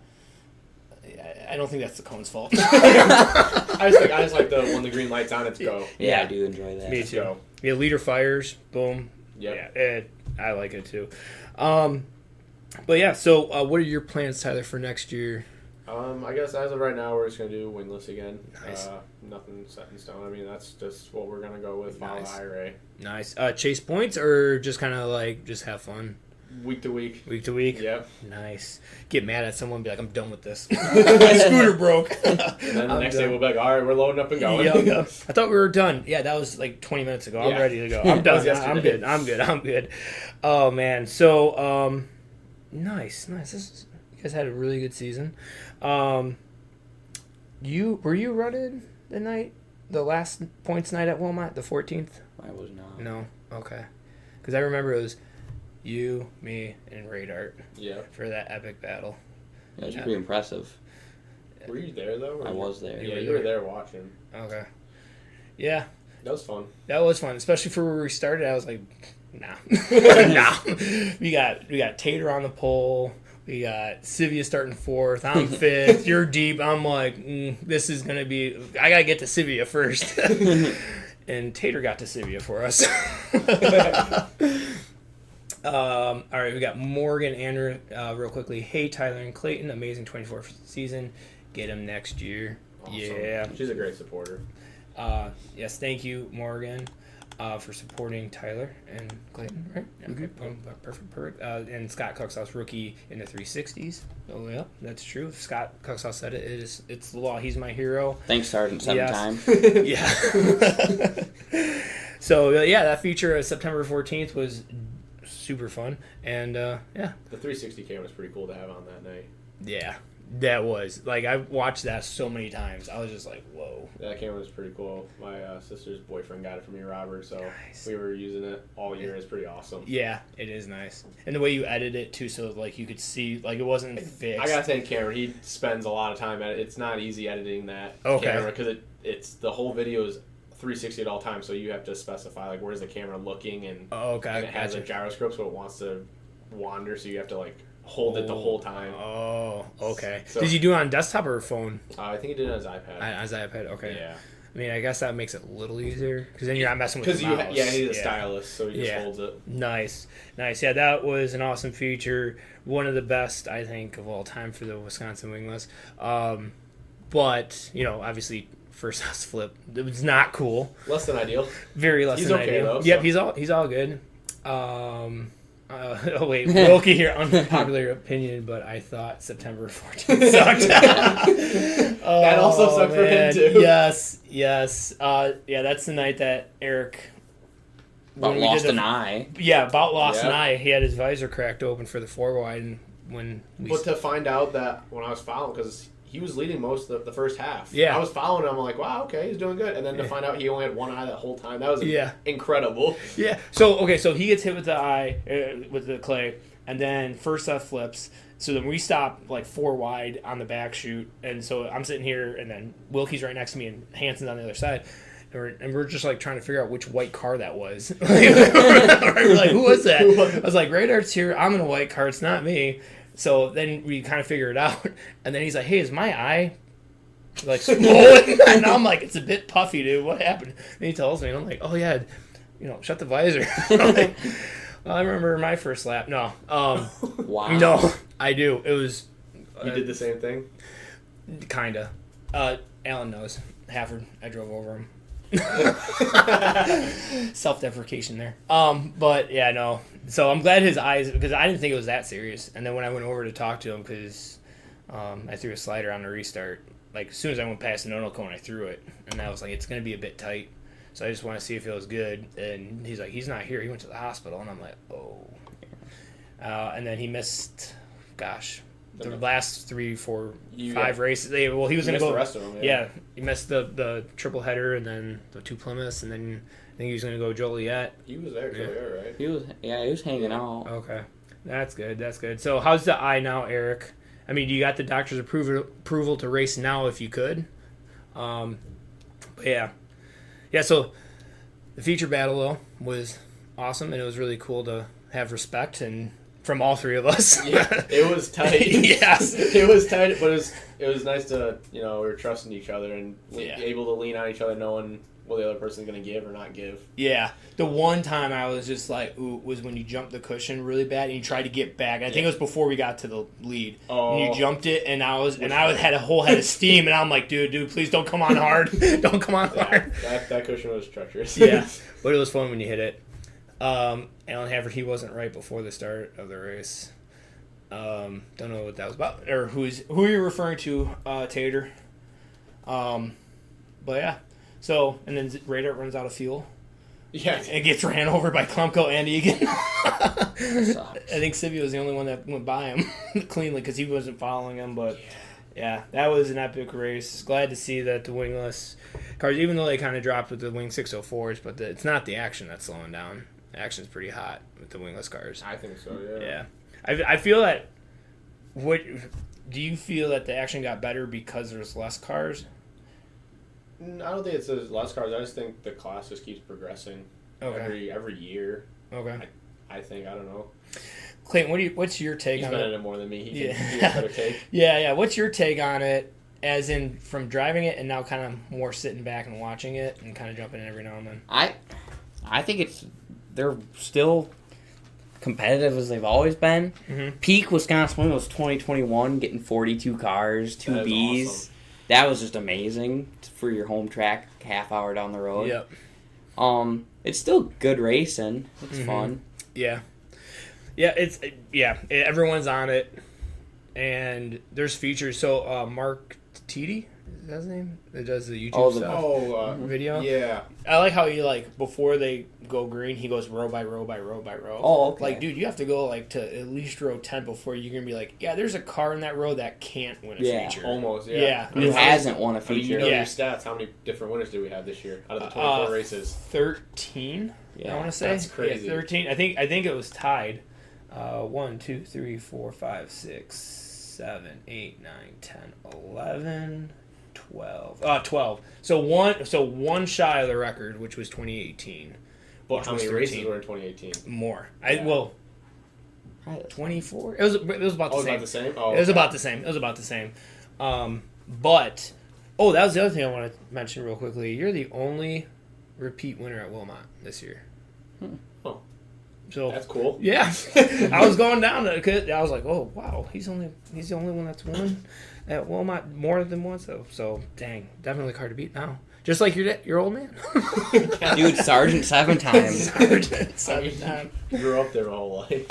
A: I don't think that's the cone's fault.
C: I just like the when the green light's on, it's go.
B: Yeah,
A: Yeah.
B: I do enjoy that.
A: Me
C: Let's
A: too.
C: go.
A: Yeah, leader fires, boom.
C: Yep.
A: Yeah, I like it too. But yeah, so what are your plans, Tyler, for next year?
C: I guess as of right now, we're just gonna do Wingless again.
A: Nice.
C: Nothing set in stone. I mean, that's just what we're gonna go with. Follow
A: Nice.
C: IRA.
A: Nice. Chase points or just kind of like just have fun?
C: Week to week.
A: Week to week?
C: Yep.
A: Nice. Get mad at someone and be like, I'm done with this. My scooter broke.
C: And then the next day we'll be like, all right, we're loading up and going.
A: Yep. I thought we were done. Yeah, that was like 20 minutes ago. I'm
C: Yeah.
A: ready to go. I'm done.
C: Yesterday.
A: I'm good. Oh, man. So, nice. You guys had a really good season. Were you running the last points night at Wilmot, the 14th?
B: I was not.
A: No? Okay. Because I remember it was you, me, and Radar
C: Yeah.
A: for that epic battle.
B: Yeah, it was pretty impressive.
C: Were you there though?
B: I was there.
C: Yeah, you were there watching.
A: Okay. Yeah,
C: That was fun.
A: that was fun, especially for where we started. I was like, nah. Nah. We got Tater on the pole. We got Sivia starting 4th. I'm 5th. You're deep. I'm like, this is going to be... I got to get to Sivia first. And Tater got to Sivia for us. All right, we got Morgan Andrew real quickly. Hey, Tyler and Clayton, amazing 24th season. Get him next year.
C: Awesome.
A: Yeah.
C: She's a great supporter.
A: Yes, thank you, Morgan, for supporting Tyler and Clayton, right? Okay, perfect. And Scott Kuxhouse, rookie in the 360s. Oh, yeah, that's true. Scott Kuxhouse said it. It's the law. He's my hero.
B: Thanks, Sergeant, 7 time.
A: Yeah. So, yeah, that feature of September 14th was super fun. And, yeah.
C: The 360 camera was pretty cool to have on that night.
A: Yeah, that was. Like, I watched that so many times. I was just like, whoa.
C: That camera was pretty cool. My sister's boyfriend got it from me, Robert, so
A: Nice.
C: we were using it all year. It's pretty awesome.
A: Yeah, it is nice. And the way you edit it, too, so, like, you could see, like, it wasn't fixed.
C: I gotta thank Cameron. He spends a lot of time at it. It's not easy editing that
A: Okay.
C: camera because it's the whole video is 360 at all times, so you have to specify like where's the camera looking and,
A: Oh, okay.
C: and it has a
A: Gotcha.
C: gyroscope, so it wants to wander, so you have to like hold it the whole time.
A: Oh, okay.
C: So-
A: Did you do it on desktop or phone?
C: I think he did it on his iPad.
A: As iPad, okay.
C: Yeah,
A: I mean, I guess that makes it a little easier because then you're not messing with
C: because
A: the mouse.
C: he's a stylist, so he just holds it.
A: Nice. Yeah, that was an awesome feature. One of the best, I think, of all time for the Wisconsin Wingless. But obviously, first house flip. It was not cool.
C: Less than ideal.
A: Very less
C: He's
A: than
C: okay,
A: ideal.
C: though,
A: Yep,
C: so.
A: he's all good. Oh wait, Wilkie here, unpopular opinion, but I thought September 14th sucked.
C: That also sucked for him too.
A: Yes. Yeah, that's the night that Eric
B: About lost an eye.
A: Yeah, about lost an
C: Yep.
A: eye. He had his visor cracked open for the 4 wide, and when we
C: But to find out that when I was following, because he was leading most of the first half.
A: Yeah.
C: I was following him. I'm like, wow, okay, he's doing good. And then to
A: Yeah.
C: find out he only had one eye that whole time, that was
A: Yeah.
C: incredible.
A: Yeah. So he gets hit with the eye with the clay, and then first up flips. So then we stop like 4 wide on the back chute, and so I'm sitting here, and then Wilkie's right next to me, and Hanson's on the other side, and we're just like trying to figure out which white car that was. We're like, who was that? I was like, Radar's here. I'm in a white car. It's not me. So then we kind of figure it out, and then he's like, hey, is my eye like swollen? And I'm like, it's a bit puffy, dude. What happened? And he tells me, and I'm like, oh yeah, shut the visor. I'm like, well, I remember my first lap. No,
B: Wow.
A: no, I do. It was
C: You did the same thing?
A: kinda. Alan knows. Hafford, I drove over him. Self-deprecation there. But yeah, no. So I'm glad his eyes, because I didn't think it was that serious. And then when I went over to talk to him, because I threw a slider on the restart, like as soon as I went past the no cone, I threw it, and I was like, it's gonna be a bit tight. So I just want to see if it was good. And he's like, he's not here. He went to the hospital, and I'm like, oh. And then he missed, the last 3, 4, 5 races. He was
C: He
A: gonna
C: missed
A: go.
C: the rest of them.
A: Yeah, he missed the triple header and then the 2 Plymouths, and then I think he was going to go Joliet.
C: He was there, right?
B: He was hanging out.
A: Okay, that's good. So how's the eye now, Eric? I mean, you got the doctor's approval to race now if you could. But yeah. So the feature battle though was awesome, and it was really cool to have respect and from all 3 of us.
C: Yeah, it was tight.
A: Yes.
C: It was tight, but it was nice to, we were trusting each other and
A: Yeah.
C: able to lean on each other, knowing what the other person's going to give or not give.
A: Yeah. The one time I was just like, ooh, was when you jumped the cushion really bad and you tried to get back. I think it was before we got to the lead.
C: Oh.
A: And you jumped it, and I had a whole head of steam, and I'm like, dude, please don't come on hard. Don't come on hard.
C: That cushion was treacherous.
A: Yeah. But it was fun when you hit it. Alan Hafford, he wasn't right before the start of the race. Don't know what that was about, or who you're referring to, Tater. But yeah. So, and then Radar runs out of fuel.
C: Yeah.
A: And gets ran over by Klumko and Egan. I
B: Sucks.
A: think Sivio was the only one that went by him cleanly because he wasn't following him. But yeah, that was an epic race. Glad to see that the wingless cars, even though they kind of dropped with the Wing 604s, but it's not the action that's slowing down. The action's pretty hot with the wingless cars.
C: I think so, yeah.
A: Yeah. I feel that. Do you feel that the action got better because there's less cars?
C: I don't think it's less cars. I just think the class just keeps progressing every year.
A: Okay.
C: I think. I don't know.
A: Clayton, what's your take
C: He's
A: on
C: been
A: it?
C: in it more than me. He has a better take.
A: Yeah. What's your take on it, as in from driving it and now kind of more sitting back and watching it and kind of jumping in every now and then?
B: I think they're still competitive as they've always been.
A: Mm-hmm.
B: Peak Wisconsin was 2021, getting 42 cars, 2
C: That is
B: Bs.
C: awesome.
B: That was just amazing for your home track, half hour down the road.
A: Yep.
B: It's still good racing. It's
A: Mm-hmm.
B: fun.
A: Yeah. Everyone's on it, and there's features. So Mark Titi, is that his name? That does the YouTube stuff. Video.
C: Yeah.
A: I like how he before they go green, he goes row by row by row by row.
B: Oh, okay.
A: Like, dude, you have to go to at least row 10 before you're gonna be like, yeah, there's a car in that row that can't win a feature.
C: Almost, yeah.
A: Yeah.
B: Who hasn't won a
C: I mean,
B: feature?
C: you know
A: Yeah.
C: your stats. How many different winners do we have this year out of the 24 races?
A: 13.
B: Yeah,
A: I want to say
C: that's crazy.
A: Yeah, 13. I think it was tied. 1, 2, 3, 4, 5, 6, 7, 8, 9, 10, 11, 12. 12. So one shy of the record, which was 2018.
C: But
A: which
C: how
A: was
C: many
A: 13.
C: races were in 2018?
A: More.
C: Yeah.
A: 24. It was about the
C: Oh,
A: same.
C: about the same? Oh,
A: It was
C: okay.
A: about the same. It was about the same. But that was the other thing I want to mention real quickly. You're the only repeat winner at Wilmot this year.
C: Oh.
A: So
C: That's cool.
A: yeah, I was going down to it. I was like, oh wow, he's the only one that's won at Wilmot more than once though. So dang, definitely hard to beat now. Just like your old man.
B: Dude, Sergeant 7 times.
A: Seven times.
C: Grew up there my whole life.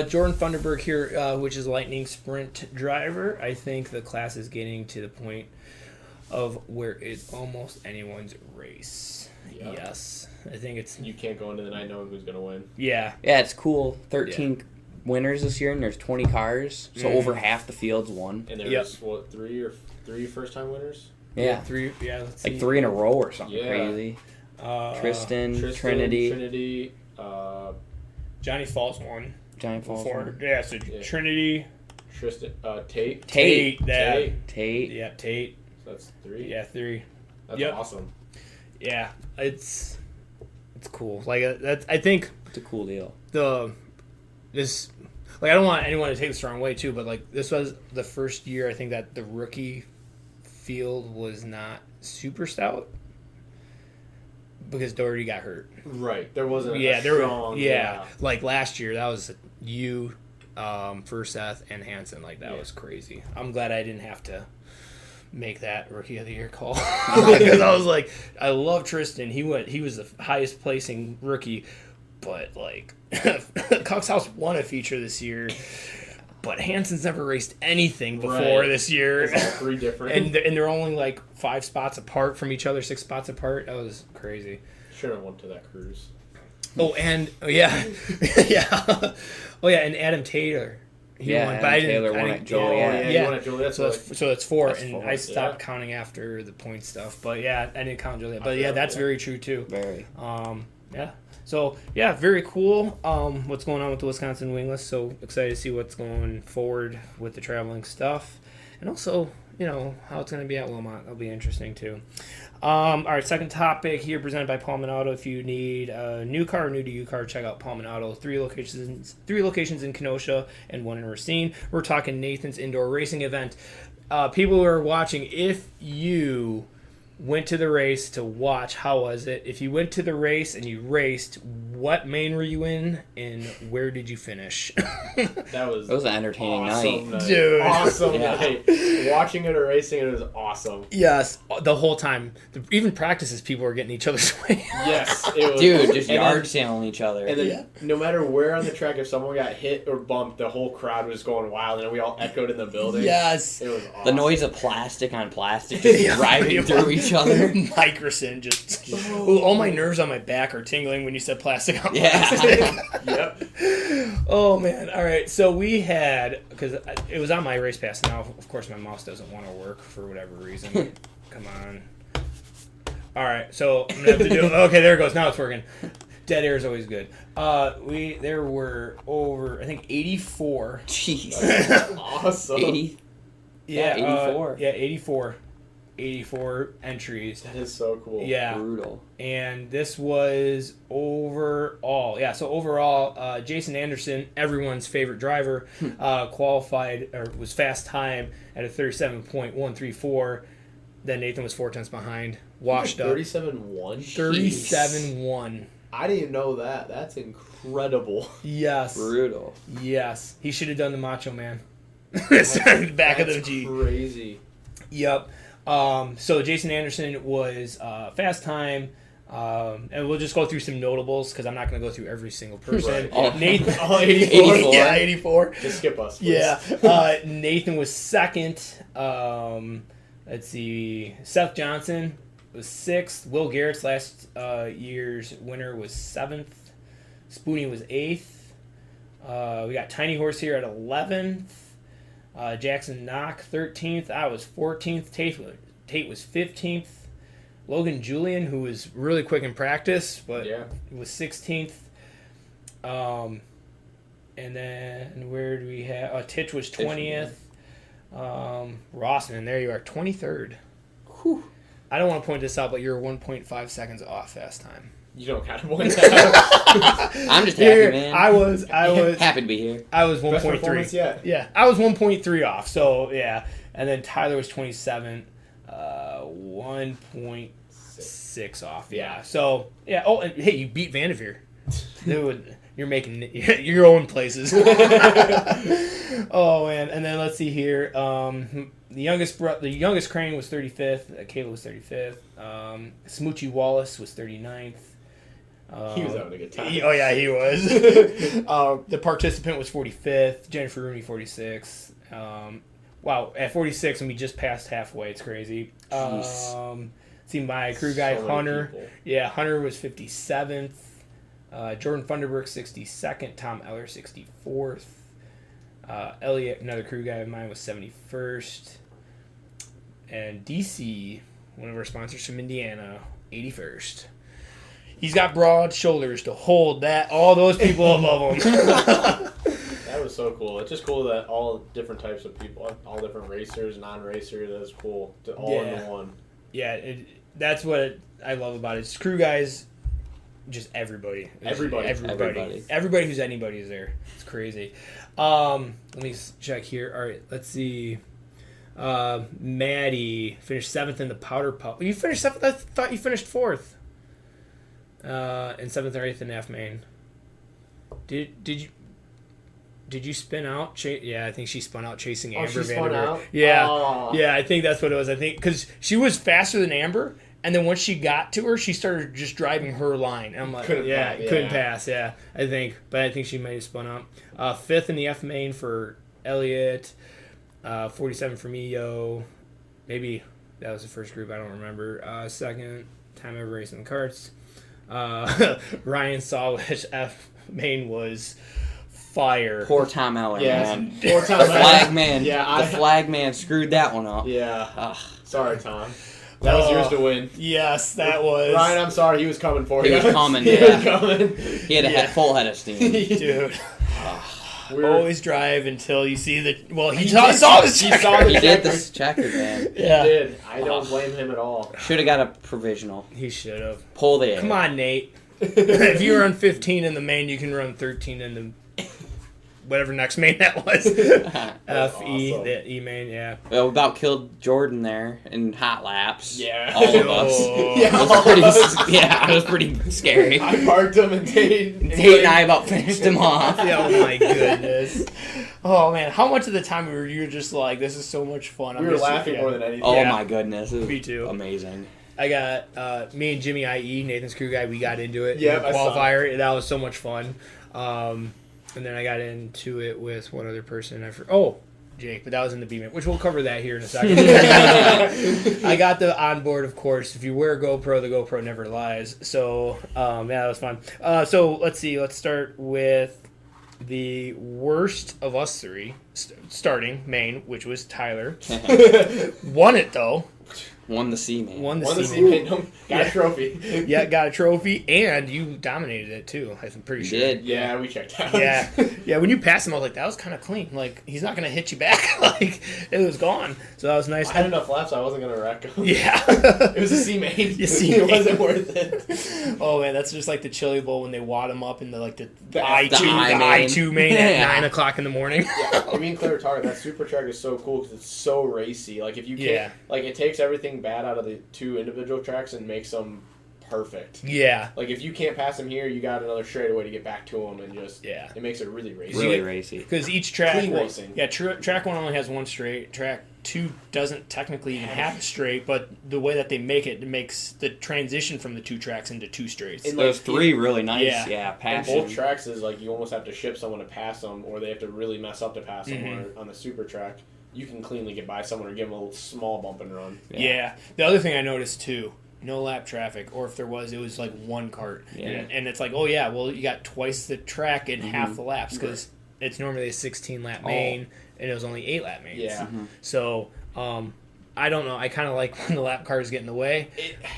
A: Jordan Thunderberg here, which is Lightning Sprint driver. I think the class is getting to the point of where it's almost anyone's race.
C: Yeah.
A: Yes, I think it's.
C: You can't go into the night knowing who's going to win.
A: Yeah.
B: Yeah, it's cool. 13 winners this year, and there's 20 cars, so over half the field's won.
C: And there's, three first-time winners?
B: Yeah.
A: 3. Yeah, let's
B: Like
A: see.
B: 3 in a row or something
C: Yeah.
B: crazy. Tristan,
C: Trinity,
A: Johnny Falls won
B: Giant Falls.
A: before. Yeah, so
C: Yeah.
A: Trinity.
C: Tristan, Tate.
B: Tate.
C: Tate.
A: Yeah, Tate.
C: So that's 3.
A: Yeah, 3.
C: That's
A: Yep.
C: awesome.
A: Yeah, it's cool. Like that's. I think
B: It's a cool deal.
A: I don't want anyone to take this the wrong way too, but this was the first year I think that the rookie field was not super stout because Doherty got hurt.
C: Right. There wasn't
A: Yeah,
C: a
A: there
C: strong...
A: were. Yeah, like last year that was you, Furseth, and Hansen. Like that was crazy. I'm glad I didn't have to make that rookie of the year call because I was like, I love Tristan. He was the highest placing rookie, but Kuxhouse won a feature this year. But Hansen's never raced anything before this year.
C: It's all 3 different.
A: and they're only 5 spots apart from each other, 6 spots apart. That was crazy.
C: Should have went to that cruise.
A: And and Adam Taylor. He won, but
B: Adam Taylor won at Joliet.
C: He won at Joliet.
A: So that's 4,
B: That's
A: and
B: 4,
A: I stopped
C: yeah.
A: counting after the point stuff. But yeah, I didn't count Joliet. But yeah, that's very true too.
B: Very.
A: Yeah. So yeah, very cool. What's going on with the Wisconsin Wingless? So excited to see what's going forward with the traveling stuff, and also how it's going to be at Wilmot. That'll be interesting too. All right, second topic here presented by Paulman Auto. If you need a new car or new to you car, check out Paulman Auto. 3 locations in Kenosha and 1 in Racine. We're talking Nathan's Indoor Racing Event. People who are watching, if you went to the race to watch. How was it? If you went to the race and you raced, what main were you in, and where did you finish?
C: That was
B: It was an entertaining
C: awesome
B: night.
A: Dude.
C: Awesome
B: Yeah.
C: night. Watching it or racing it was awesome.
A: Yes, the whole time. Even practices, people were getting each other's way.
C: Yes, it was.
B: Dude, just
C: and
B: yard sailing each other.
C: And then, no matter where on the track, if someone got hit or bumped, the whole crowd was going wild, and we all echoed in the building.
A: Yes.
C: It was awesome.
B: The noise of plastic on plastic just
A: Yeah,
B: driving through each other.
A: Microson just. Ooh, all my nerves on my back are tingling when you said plastic on
B: Yeah.
A: plastic.
C: Yep.
A: Oh man! All right, so we had, because it was on my race pass. Now, of course, my mouse doesn't want to work for whatever reason. Come on. All right, so I'm gonna have to do. Okay, there it goes. Now it's working. Dead air is always good. There were over, I think, 84.
B: Jeez.
C: Awesome.
B: 80. Yeah, 84.
A: 84 entries.
C: That is so cool.
A: Yeah.
B: Brutal.
A: And this was overall. Yeah, so overall, Jason Anderson, everyone's favorite driver, qualified, or was fast time at a 37.134. Then Nathan was 4 tenths behind. Washed up.
C: 37-1?
A: 37-1.
C: I didn't even know that. That's incredible.
A: Yes.
B: Brutal.
A: Yes. He should have done the Macho Man. Back of the
C: That's
A: G.
C: crazy.
A: Yep. So Jason Anderson was fast time. And we'll just go through some notables because I'm not going to go through every single person.
C: Right.
A: Nathan,
C: Oh, 84.
B: 84.
A: Yeah, 84.
C: Just skip us, please.
A: Yeah. Nathan was second. Let's see. Seth Johnson was 6th. Will Garrett's last year's winner was 7th. Spoonie was 8th. We got Tiny Horse here at 11th. Jackson Knock 13th. I was 14th. Tate was 15th. Logan Julian, who was really quick in practice, but was 16th. And then where do we have? Titch was 20th. Rossmann, there you are, 23rd.
B: Whew.
A: I don't want to point this out, but you're 1.5 seconds off fast time.
C: You don't kind of point that out.
B: I'm just happy, man.
A: I was
B: happy to be here.
A: I was
C: Best performance
A: 1.3.
C: yet.
A: Yeah, I was 1.3 off. So yeah, and then Tyler was 27, 1.6 off. Yeah. So yeah. Oh, and hey, you beat Vanderveer. Dude, you're making you're going places. Oh man, and then let's see here. The youngest Crane was 35th. Kayla was 35th. Smoochie Wallace was 39th.
C: He was having a good time.
A: Oh yeah, he was. The participant was 45th. Jennifer Rooney 46th. Wow, at 46 and we just passed halfway. It's crazy. See my crew guy
C: So many
A: Hunter.
C: people.
A: Yeah, Hunter was 57th. Jordan Funderburk 62nd. Tom Eller 64th. Elliot, another crew guy of mine, was 71st. And DC, one of our sponsors from Indiana, 81st. He's got broad shoulders to hold all those people above him.
C: That was so cool. It's just cool that all different types of people, all different racers, non-racers, that's cool. All into one.
A: Yeah, that's what I love about it. It's crew guys, just everybody. Everybody who's anybody is there. It's crazy. Let me check here. All right, let's see. Maddie finished 7th in the powder puff. You finished 7th? I thought you finished 4th. And 7th or 8th in F main. Did you spin out? Yeah, I think she spun out chasing Amber.
C: She spun
A: Vanderveer.
C: out?
A: Yeah,
C: Oh.
A: yeah, I think that's what it was. I think because she was faster than Amber, and then once she got to her, she started just driving her line. And I'm like, couldn't pass. Yeah, I think she might have spun out. 5th in the F main for Elliot. 47 for Mio. Maybe that was the first group. I don't remember. Second time ever racing the karts. Ryan saw which F main was fire.
B: Poor Tom Eller, man.
C: Poor Tom
B: The flag man.
C: Yeah,
B: the flag man screwed that one up.
C: Yeah.
B: Ugh.
C: Sorry, Tom. That was yours to win.
A: Yes, that was.
C: Ryan, I'm sorry. He was coming for you.
B: He was coming,
C: He
B: yeah.
C: was coming.
B: He had a full head of steam.
A: Dude. Always drive until you see the. Well, he saw the checker.
B: He did this checker, man.
A: Yeah.
C: He did. I don't blame him at all.
B: Should have got a provisional.
A: He should have.
B: Pull the air.
A: Come on, Nate. If you run 15 in the main, you can run 13 in the. whatever next main that was. F-E,
C: awesome.
A: the E main, yeah.
B: Well, about killed Jordan there in hot laps.
C: Yeah.
B: All of us.
A: Oh.
B: It was pretty scary.
C: I parked him and Tate
B: And I about finished him off.
A: Oh my goodness. Oh man, how much of the time you were just like, this is so much fun.
C: we were laughing more than anything.
B: Oh
A: Yeah.
B: my goodness. It was
A: Me too.
B: amazing.
A: I got me and Jimmy IE, Nathan's crew guy, we got into it.
C: Yep,
A: in the
C: I saw
A: qualifier. And that was so much fun. And then I got into it with one other person. Jake, but that was in the B-Man, which we'll cover that here in a second. I got the onboard, of course. If you wear a GoPro, the GoPro never lies. So, yeah, that was fun. So, let's see. Let's start with the worst of us three, starting main, which was Tyler. Won it, though.
B: Won the C, man.
C: Won the
A: C
C: C main. Got a trophy.
A: Yeah, got a trophy, and you dominated it, too. I'm pretty sure.
B: Did.
C: Yeah, we checked out.
A: Yeah, yeah. When you passed him, I was like, "That was kind of clean. Like, he's not gonna hit you back. Like, it was gone." So that was nice.
C: I had enough laps. I wasn't gonna wreck him.
A: Yeah,
C: It was a C main.
A: You see,
C: It wasn't worth it.
A: oh man, that's just like the Chili Bowl when they wad him up in the
C: The
A: I two main at
B: Yeah.
A: 9 o'clock in the morning.
C: Yeah, I mean, clear target. That super track is so cool because it's so racy. Like if you can't,
A: Yeah.
C: like it takes everything bad out of the two individual tracks and makes them perfect.
A: Yeah,
C: Like if you can't pass them here, you got another straightaway to get back to them, and just
A: yeah.
C: it makes it really racy.
B: Really racy.
A: Because each track,
C: Clean racing.
A: yeah, track one only has one straight. Track two doesn't technically even have a straight, but the way that they make it makes the transition from the two tracks into two straights.
C: And
B: Those three really nice.
A: Yeah.
B: Yeah,
C: And
B: passing.
C: both tracks is like you almost have to ship someone to pass them, or they have to really mess up to pass them.
A: Mhm.
C: Or on the super track, you can cleanly get by someone or give them a little small bump and run.
A: Yeah. The other thing I noticed too, no lap traffic, or if there was, it was like one cart.
B: Yeah.
A: And it's like, oh yeah, well you got twice the track in half the laps because it's normally a 16 lap main and it was only 8 lap mains.
C: Yeah.
A: So I don't know. I kind of like when the lap cars get in the way,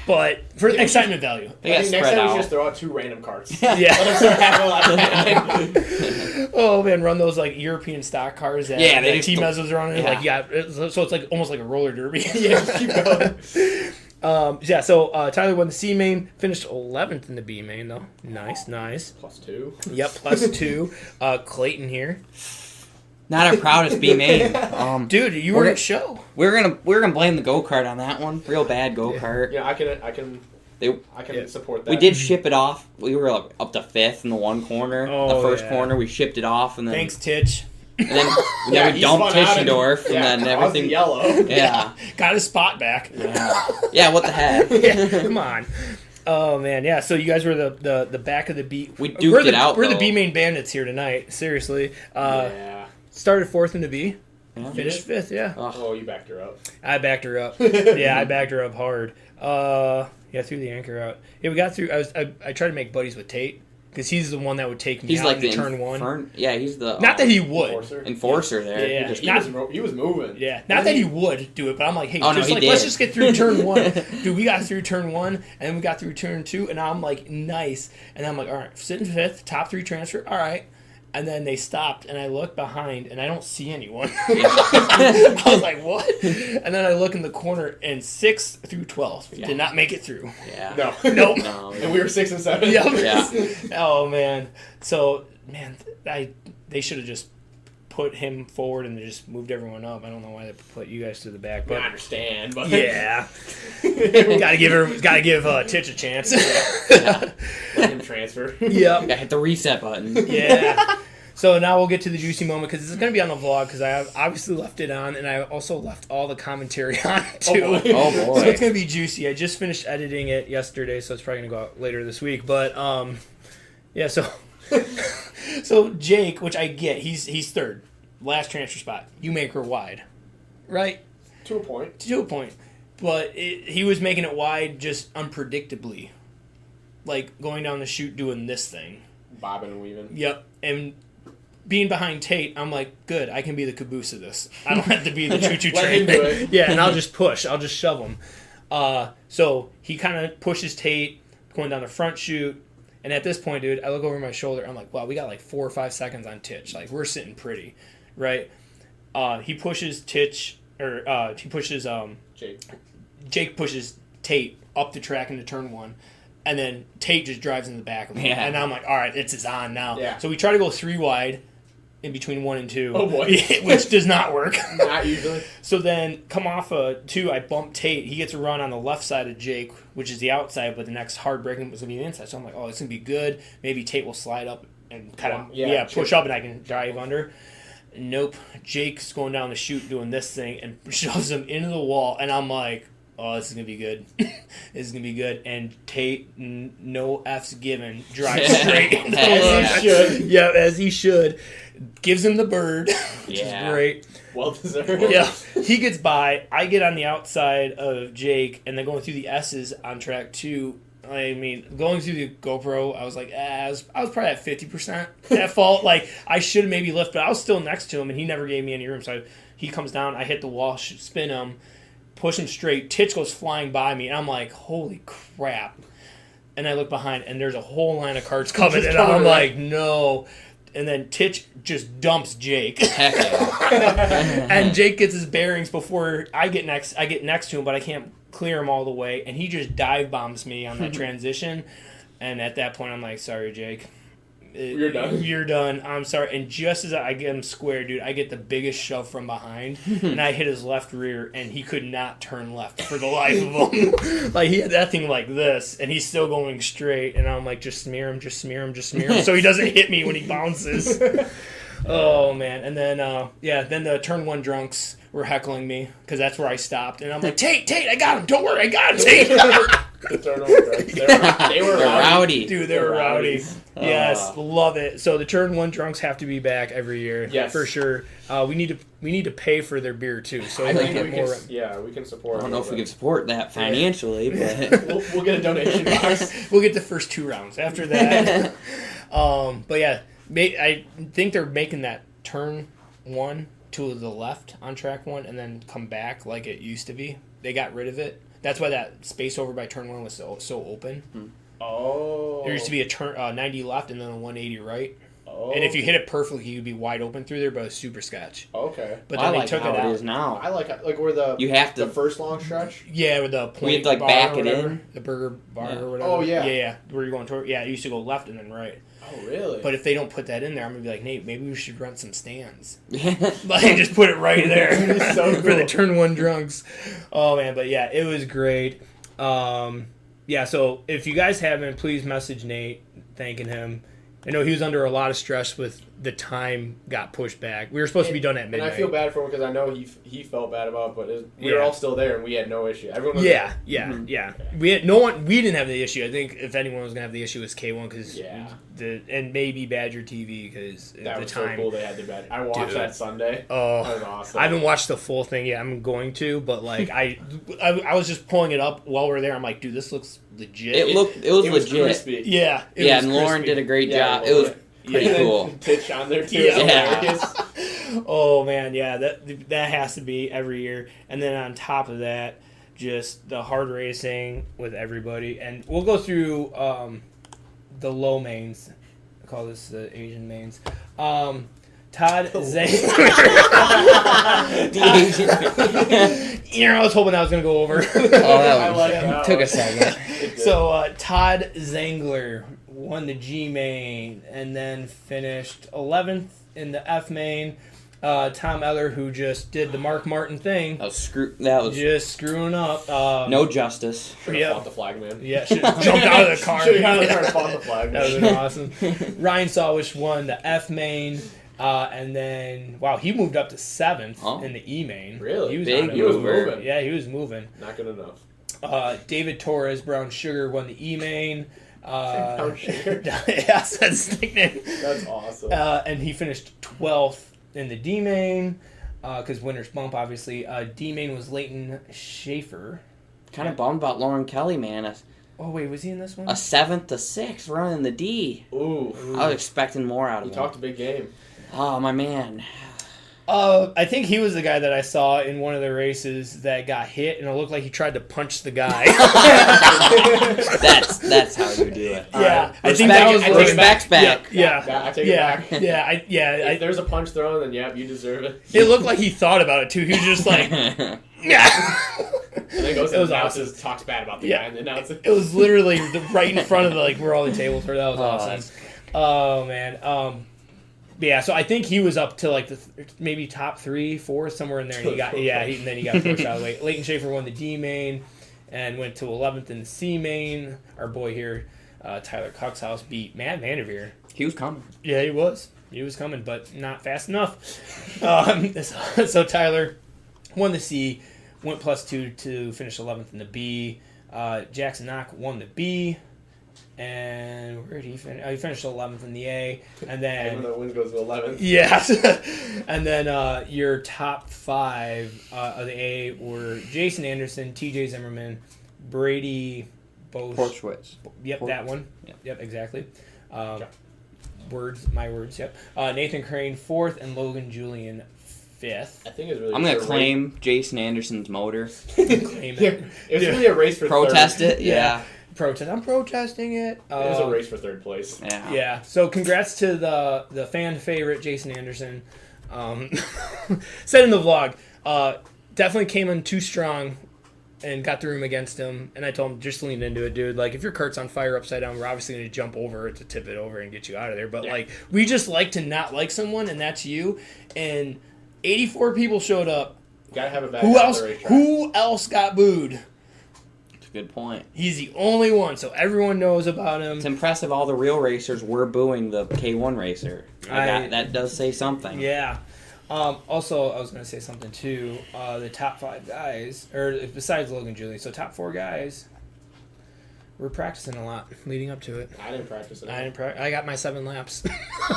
A: but for excitement value.
B: They
C: I
B: got
C: think next
B: spread
C: time
B: out.
C: you just throw out two random carts.
A: Yeah.
C: Let them start having a lap.
A: Oh man, run those like European stock cars that,
B: Yeah, they
A: that
B: just
A: T-Mez was running.
B: Yeah.
A: Like so it's like almost like a roller derby.
C: Yeah, just keep going.
A: So Tyler won the C main, finished 11th in the B main though. Nice.
C: +2.
A: Yep, +2. Clayton here,
B: Not our proudest B main.
A: dude. You were at show.
B: We're gonna blame the go kart on that one. Real bad go kart.
C: Yeah, I can
B: They-
C: support that.
B: We did ship it off. We were up to 5th in the one corner.
A: Oh,
B: the first
A: yeah.
B: corner, we shipped it off, and then
A: Thanks, Titch.
B: and then,
C: Yeah,
B: we
C: he
B: dumped
C: spun out
B: Tischendorf, and then
C: caused the
B: everything.
C: yellow.
B: Yeah.
A: Got his spot back.
B: Yeah. What the heck?
A: Yeah, come on. Oh man, yeah. So you guys were the back of the B.
B: We duked it out,
A: We're the
B: though.
A: B main bandits here tonight. Seriously.
C: Yeah.
A: Started 4th in the B.
B: Yeah.
A: Finished 5th. Yeah.
C: Oh, you backed her up.
A: I backed her up. Yeah, I backed her up hard. Yeah, threw the anchor out. Yeah, we got through. I tried to make buddies with Tate because he's the one that would take me
B: He's
A: out
B: like
A: into
B: the
A: turn one.
B: Yeah, he's the
A: Not that he would.
C: Enforcer.
B: enforcer there.
A: Yeah.
B: He just-
C: He was moving.
A: Yeah, not that he would do it, but I'm like, hey,
B: Oh, no,
A: just
B: he
A: like
B: did.
A: let's just get through turn one. Dude, we got through turn one, and then we got through turn two, and I'm like, nice. And I'm like, all right, sitting 5th, top 3 transfer, all right. And then they stopped, and I look behind, and I don't see anyone. I was like, what? And then I look in the corner, and 6th through 12th did not make it through.
B: Yeah.
C: No.
A: Nope.
B: No.
C: And we were 6 and 7.
A: Yep.
B: Yeah.
A: Oh, man. So, man, they should have just put him forward and just moved everyone up. I don't know why they put you guys to the back,
C: I
A: but
C: understand, but
A: yeah, gotta give Titch a chance.
C: let him transfer.
A: Yep.
B: Gotta hit the reset button.
A: Yeah. So now we'll get to the juicy moment because this is going to be on the vlog because I have obviously left it on and I also left all the commentary on too.
C: boy.
B: Oh
A: So
B: boy.
A: it's going to be juicy. I just finished editing it yesterday, so it's probably going to go out later this week. But yeah. So Jake, which I get, he's third, last transfer spot. You make her wide, right?
C: To a point.
A: To a point, but he was making it wide just unpredictably, like going down the chute doing this thing.
C: Bobbing and weaving.
A: Yep, and being behind Tate, I'm like, good, I can be the caboose of this. I don't have to be the choo-choo
C: Let
A: train.
C: him do it.
A: Yeah, and I'll just push. I'll just shove him. So he kind of pushes Tate going down the front chute, and at this point, dude, I look over my shoulder. I'm like, wow, we got like 4 or 5 seconds on Titch. Like, we're sitting pretty, right? He pushes Titch, or he pushes Jake pushes Tate up the track into turn 1. And then Tate just drives in the back of him.
B: Yeah.
A: And I'm like, all right, it's on now.
C: Yeah.
A: So we try to go 3 wide, in between 1 and 2.
C: Oh, boy.
A: Which does not work.
C: Not usually.
A: So then, come off 2, I bump Tate. He gets a run on the left side of Jake, which is the outside, but the next hard braking was going to be the inside. So I'm like, oh, it's going to be good. Maybe Tate will slide up and kind of push up, and I can drive under. Nope. Jake's going down the chute doing this thing and shoves him into the wall, and I'm like, oh, this is going to be good. This is going to be good. And Tate, no F's given, drives straight into the
C: As he should.
A: Yeah, as he should. Gives him the bird, which is great.
C: Well deserved.
A: Yeah, he gets by. I get on the outside of Jake, and then going through the S's on track 2. I mean, going through the GoPro, I was like, I was probably at 50% at fault. Like, I should have maybe lifted, but I was still next to him, and he never gave me any room. So he comes down, I hit the wall, spin him, push him straight. Titch goes flying by me, and I'm like, holy crap. And I look behind, and there's a whole line of carts coming, and I'm like, no. And then Titch just dumps Jake. And Jake gets his bearings before I get next to him, but I can't clear him all the way. And he just dive bombs me on that transition. And at that point, I'm like, sorry, Jake.
C: You're done.
A: You're done. I'm sorry. And just as I get him square, dude, I get the biggest shove from behind, and I hit his left rear, and he could not turn left for the life of him. Like, he had that thing like this, and he's still going straight, and I'm like, just smear him, so he doesn't hit me when he bounces. Oh, man. And then, then the turn 1 drunks were heckling me, because that's where I stopped, and I'm like, Tate, I got him. Don't worry, I got him, Tate.
C: They were
B: rowdy.
A: Dude, they were rowdy. Yes, love it. So the turn 1 drunks have to be back every year.
C: Yes,
A: for sure. We need to pay for their beer too. So
C: I think we can support.
B: I don't know if we can support that financially, but
C: we'll get a donation box.
A: We'll get the first 2 rounds. After that, but yeah, I think they're making that turn 1 to the left on track 1 and then come back like it used to be. They got rid of it. That's why that space over by turn 1 was so open.
C: Oh.
A: There used to be a turn 90 left and then a 180 right.
C: Oh.
A: And if you hit it perfectly, you'd be wide open through there, but it was super sketch.
C: Okay.
A: But then they took
B: how
A: it out.
B: It is now.
C: I like where
B: you have to
C: the first long stretch.
A: Yeah, with the point.
B: We have to
A: bar
B: back
A: or
B: it
A: whatever,
B: in.
A: the burger bar or whatever.
C: Oh yeah.
A: Yeah. Where you're going toward? Yeah, it used to go left and then right.
C: Oh really?
A: But if they don't put that in there, I'm gonna be like, Nate, maybe we should rent some stands. Like, just put it right there
C: So cool.
A: for the turn 1 drunks. Oh man, but yeah, it was great. Yeah, so if you guys haven't, please message Nate thanking him. I know he was under a lot of stress with the time got pushed back. We were supposed to be done at midnight.
C: And I feel bad for him because I know he felt bad about it, but we were all still there and we had no issue. Everyone was
A: yeah. We had we didn't have the issue. I think if anyone was gonna have the issue, it was K1 because and maybe Badger TV because
C: that
A: the
C: was
A: time.
C: So cool they had the Badger. I watched that Sunday.
A: Oh,
C: that was awesome.
A: I haven't watched the full thing yet. I'm going to, but like I was just pulling it up while we were there. I'm like, dude, this looks legit.
B: It was legit.
C: Crispy.
A: Yeah,
B: and Lauren did a great job. It was pretty cool.
C: Pitch on there too.
A: Yeah. Oh man, yeah, that has to be every year. And then on top of that, just the hard racing with everybody. And we'll go through the low mains. I call this the Asian mains. Todd Zangler. I was hoping I was going to go over.
B: That took a second.
A: So Todd Zangler won the G main and then finished 11th in the F main. Tom Eller, who just did the Mark Martin thing.
B: That was
A: just screwing up.
B: No justice.
C: Should have fought the flag man.
A: Yeah, should have jumped out of the car.
C: Should have got out of the car and fought the flag man.
A: That would have been awesome. Ryan Sawish won the F main. And then, he moved up to 7th in the E main.
C: Really?
A: He was
C: moving.
A: Yeah, he was moving.
C: Not good enough.
A: David Torres, Brown Sugar, won the E main.
C: Brown Sugar?
A: Yes, that's his nickname.
C: That's awesome.
A: And he finished 12th in the D main, because winner's bump, obviously. D main was Leighton Schaefer.
B: Kind of bummed about Lauren Kelly, man.
A: Oh, wait, was he in this one?
B: A 7th to 6th running the D.
C: Ooh.
B: I was expecting more out of him.
C: He talked a big game.
B: Oh, my man.
A: I think he was the guy that I saw in one of the races that got hit, and it looked like he tried to punch the guy.
B: that's how you do it.
A: Yeah,
B: right.
A: I think that was
B: respect's back.
A: Yeah,
C: I take it back.
A: If
C: there's a punch thrown, then you deserve it.
A: It looked like he thought about it too. He was just like, yeah.
C: And then goes
A: it was
C: announces,
A: awesome.
C: talks bad about the guy and announces.
A: It was literally right in front of where all the tables were. That was awesome. Oh man. yeah, so I think he was up to like maybe top 3, 4, somewhere in there, and and then he got forced out of the way. Leighton Schaefer won the D main and went to 11th in the C main. Our boy here, Tyler Kuxhouse, beat Matt Vanderveer.
B: He was coming.
A: Yeah, he was. He was coming, but not fast enough. So Tyler won the C, went +2 to finish 11th in the B. Jackson Knock won the B. And where did he finish? Oh, he finished 11th in the A. And then...
C: the win goes to 11th.
A: Yeah. And then your top 5 of the A were Jason Anderson, TJ Zimmerman, Brady
B: Porchwitz.
A: Yep, that one. Yep, exactly. My words, yep. Nathan Crane 4th and Logan Julian 5th.
C: I think it's really.
B: I'm gonna claim Jason Anderson's motor.
A: Claim it.
C: It was really a race for
B: protest
C: third.
B: it. Yeah.
A: Protest. I'm protesting it.
C: It was a race for 3rd place.
B: Yeah.
A: Yeah. So congrats to the fan favorite Jason Anderson. Said in the vlog, definitely came in too strong and got the room against him. And I told him, just lean into it, dude. Like, if your cart's on fire upside down, we're obviously going to jump over it to tip it over and get you out of there. But, like, we just like to not like someone, and that's you. And 84 people showed up.
C: Gotta have a bad
A: Who else got booed?
B: That's a good point.
A: He's the only one, so everyone knows about him.
B: It's impressive all the real racers were booing the K1 racer. That does say something.
A: Yeah. Also, I was going to say something, too. The top 5 guys, or besides Logan Julian, so top 4 guys, we're practicing a lot leading up to it.
C: I didn't practice it.
A: I got my 7 laps.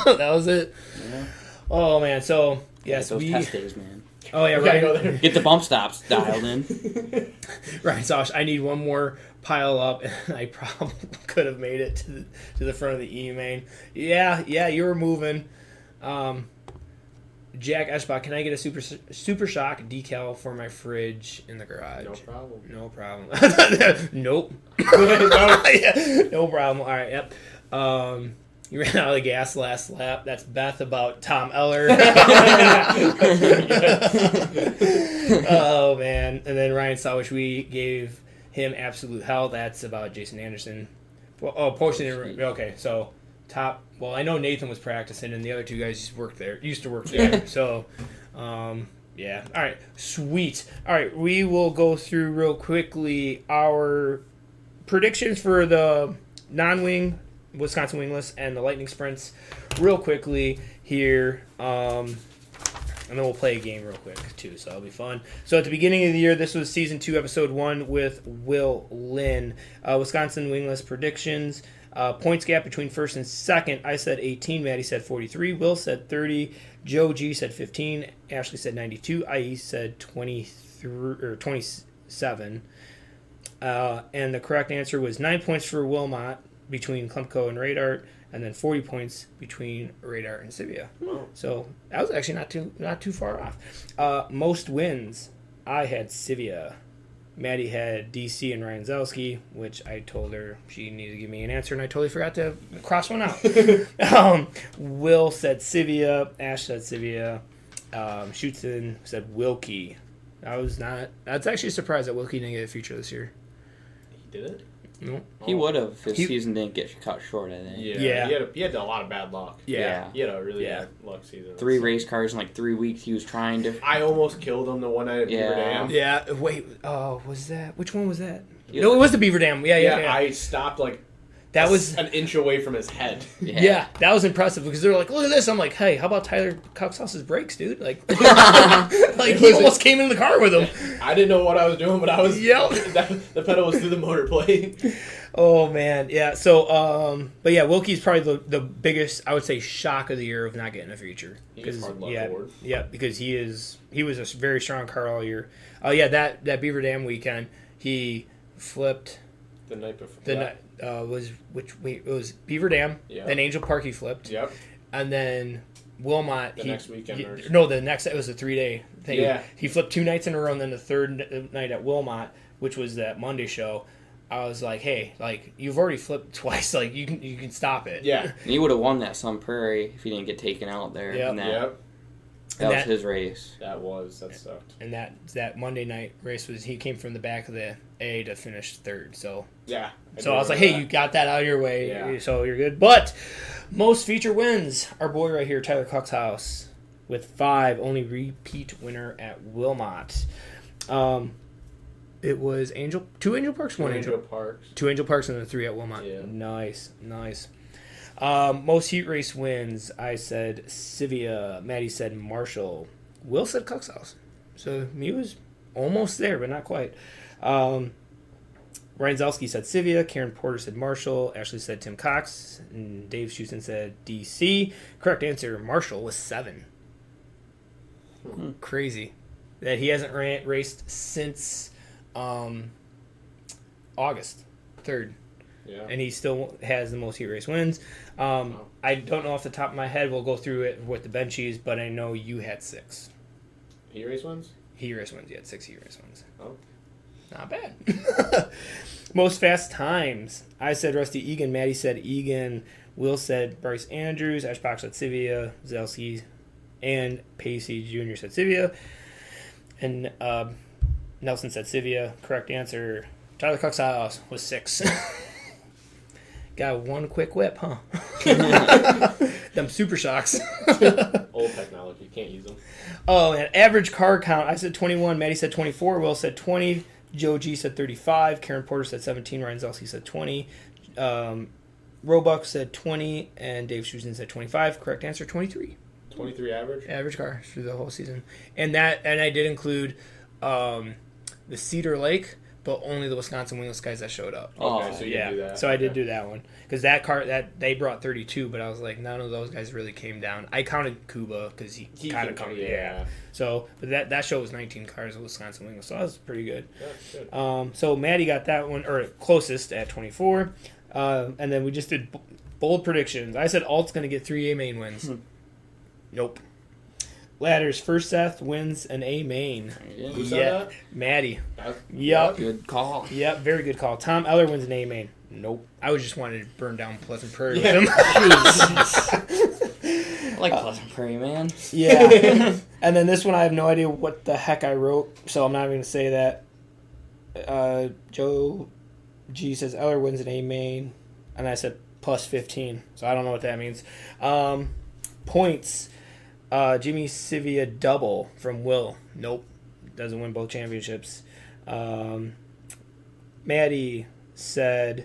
A: That was it.
B: Yeah.
A: Oh, man. So, yes,
B: those test days, man.
A: Oh, yeah,
C: right.
A: right.
B: Get the bump stops dialed in.
A: Right, Josh, I need one more pile up, and I probably could have made it to the front of the E-main. Yeah, you were moving. Jack Eschbach, can I get a super shock decal for my fridge in the garage?
C: No problem.
A: Nope. No problem. All right, yep. You ran out of gas last lap. That's Beth about Tom Eller. Oh, man. And then Ryan Sawish, we gave him absolute hell. That's about Jason Anderson. Posting. Okay, so top. Well, I know Nathan was practicing, and the other 2 guys used to work there. So, yeah. All right, sweet. All right, we will go through real quickly our predictions for the non-wing Wisconsin Wingless and the Lightning Sprints real quickly here. And then we'll play a game real quick, too, so that'll be fun. So at the beginning of the year, this was Season 2, Episode 1 with Will Lynn. Wisconsin Wingless predictions. Points gap between first and second. I said 18. Maddie said 43. Will said 30. Joe G said 15. Ashley said 92. IE said 23 or 27. And the correct answer was 9 points for Wilmot between Klumpko and Radar, and then 40 points between Radar and Sivia.
C: Wow.
A: So that was actually not too far off. Most wins, I had Sivia. Maddie had DC and Ryan Zelski, which I told her she needed to give me an answer, and I totally forgot to cross one out. Will said Sivia. Ash said Sivia. Schutzen said Wilkie. That's actually a surprise that Wilkie didn't get a feature this year.
C: He didn't?
A: No.
B: He would have if his season didn't get cut short, I think.
C: Yeah. He had a lot of bad luck.
A: Yeah.
C: He had a really bad luck season.
B: 3 race cars in like 3 weeks. He was trying to.
C: I almost killed him the one night at Beaver Dam.
A: Yeah. Wait. Was that? Which one was that? Yeah. No, it was the Beaver Dam. Yeah.
C: I stopped
A: that was
C: an inch away from his head.
A: Yeah, that was impressive because they were like, "Look at this!" I'm like, "Hey, how about Tyler Kuxhouse's brakes, dude?" Like he almost came in the car with him.
C: I didn't know what I was doing, but I was the pedal was through the motor plate.
A: Oh man, yeah. So, but yeah, Wilkie's probably the biggest, I would say, shock of the year of not getting a feature.
C: He's hard luck forward.
A: Yeah, because he was a very strong car all year. Oh yeah, that Beaver Dam weekend, he flipped.
C: The night before.
A: It was Beaver Dam.
C: Yep.
A: Then Angel Park he flipped.
C: Yep.
A: And then Wilmot.
C: Next weekend.
A: It was a 3-day thing.
C: Yeah.
A: He flipped 2 nights in a row, and then the third night at Wilmot, which was that Monday show. I was like, hey, you've already flipped twice. You can stop it.
C: Yeah.
B: He would have won that Sun Prairie if he didn't get taken out there.
A: Yep.
B: That was his race.
C: That sucked.
A: And that Monday night race he came from the back of the A to finish third. So
C: yeah.
A: I was like, hey, you got that out of your way,
C: yeah.
A: so you're good. But Most feature wins. Our boy right here, Tyler Kuxhouse, with 5. Only repeat winner at Wilmot. It was 2 Angel Parks, 1 Angel
C: Parks.
A: 2 Angel Parks, and then 3 at Wilmot.
C: Yeah.
A: Nice. Most heat race wins. I said Sivia. Maddie said Marshall. Will said Kuxhouse. So he was almost there, but not quite. Ryan Zelski said Sivia. Karen Porter said Marshall. Ashley said Tim Cox. And Dave Schusten said DC. Correct answer, Marshall, was 7. Crazy. That he hasn't raced since August 3rd.
C: Yeah.
A: And he still has the most heat race wins. I don't know off the top of my head. We'll go through it with the benchies, but I know you had 6.
C: Heat race wins?
A: Heat race wins. You had 6 heat race wins.
C: Oh.
A: Not bad. Most fast times. I said Rusty Egan. Maddie said Egan. Will said Bryce Andrews. Ashbach said Sivia. Zelski and Pacey Jr. said Sivia. And Nelson said Sivia. Correct answer, Tyler Kuxhouse, was 6. Got one quick whip, huh? Them super shocks.
C: Old technology. Can't use them.
A: Oh, and average car count. I said 21. Maddie said 24. Will said 20. Joe G said 35. Karen Porter said 17. Ryan Zelski said 20. Roebuck said 20. And Dave Schusten said 25. Correct answer, 23.
C: 23 average?
A: Average car through the whole season. And I did include the Cedar Lake, but only the Wisconsin Wingless guys that showed up.
C: Okay, so you did do that.
A: So I did do that one. Because that car, they brought 32, but I was like, none of those guys really came down. I counted Kuba because he kind of come. Yeah. So, but that show was 19 cars of Wisconsin Wingless, so that was pretty good.
C: Yeah, good.
A: So Maddie got that one, or closest at 24. And then we just did bold predictions. I said Alt's going to get 3 A main wins. Nope. Ladders, first Seth wins an A main.
C: Who said that?
A: Maddie.
C: That's
A: Yep.
B: Good call.
A: Yep, very good call. Tom Eller wins an A main. Nope. I was just wanted to burn down Pleasant Prairie
C: Yeah.
A: with him.
B: I like Pleasant Prairie, man.
A: Yeah. And then this one, I have no idea what the heck I wrote, so I'm not even going to say that. Joe G says Eller wins an A main, and I said plus 15, so I don't know what that means. Points. Jimmy Sivia double from Will. Nope. Doesn't win both championships. Maddie said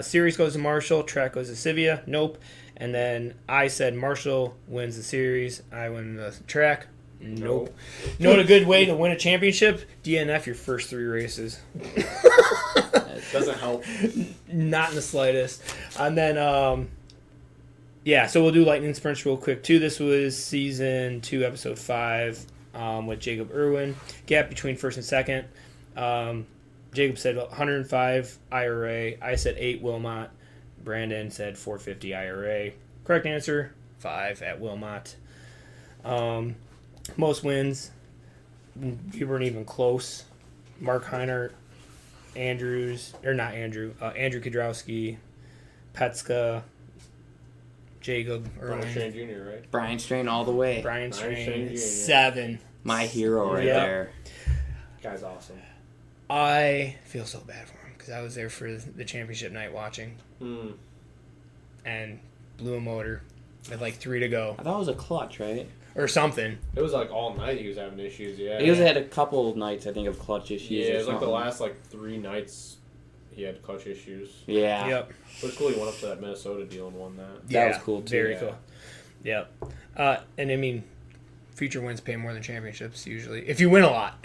A: series goes to Marshall, track goes to Sivia. Nope. And then I said Marshall wins the series, I win the track. Nope. Know what a good way to win a championship? DNF your first 3 races.
C: It doesn't help.
A: Not in the slightest. And then so we'll do lightning sprints real quick too. This was season 2, episode 5, with Jacob Irwin. Gap between first and second. Jacob said 105 IRA. I said 8 Wilmot. Brandon said 450 IRA. Correct answer, 5 at Wilmot. Most wins, you weren't even close. Mark Heiner, Andrew Kudrowski, Petska, Jacob Irwin.
C: Brian Strain Jr., right?
B: Brian Strain all the way.
A: Brian Strain,
C: Jr.
A: 7.
B: My hero right
A: Yep.
B: there.
C: Guy's awesome.
A: I feel so bad for him because I was there for the championship night watching and blew a motor with like 3 to go
B: I thought it was a clutch, right?
A: or something.
C: It was like all night he was having issues, yeah.
B: He had a couple of nights, I think, of clutch issues.
C: Yeah, it was like the
B: something.
C: last 3 nights he had clutch issues.
B: Yeah.
A: Yep.
C: But it's cool he went up to that Minnesota deal and won that.
B: That was cool, too.
A: Very
C: Yeah.
A: cool. Yep. And I mean, feature wins pay more than championships usually. If you win a lot.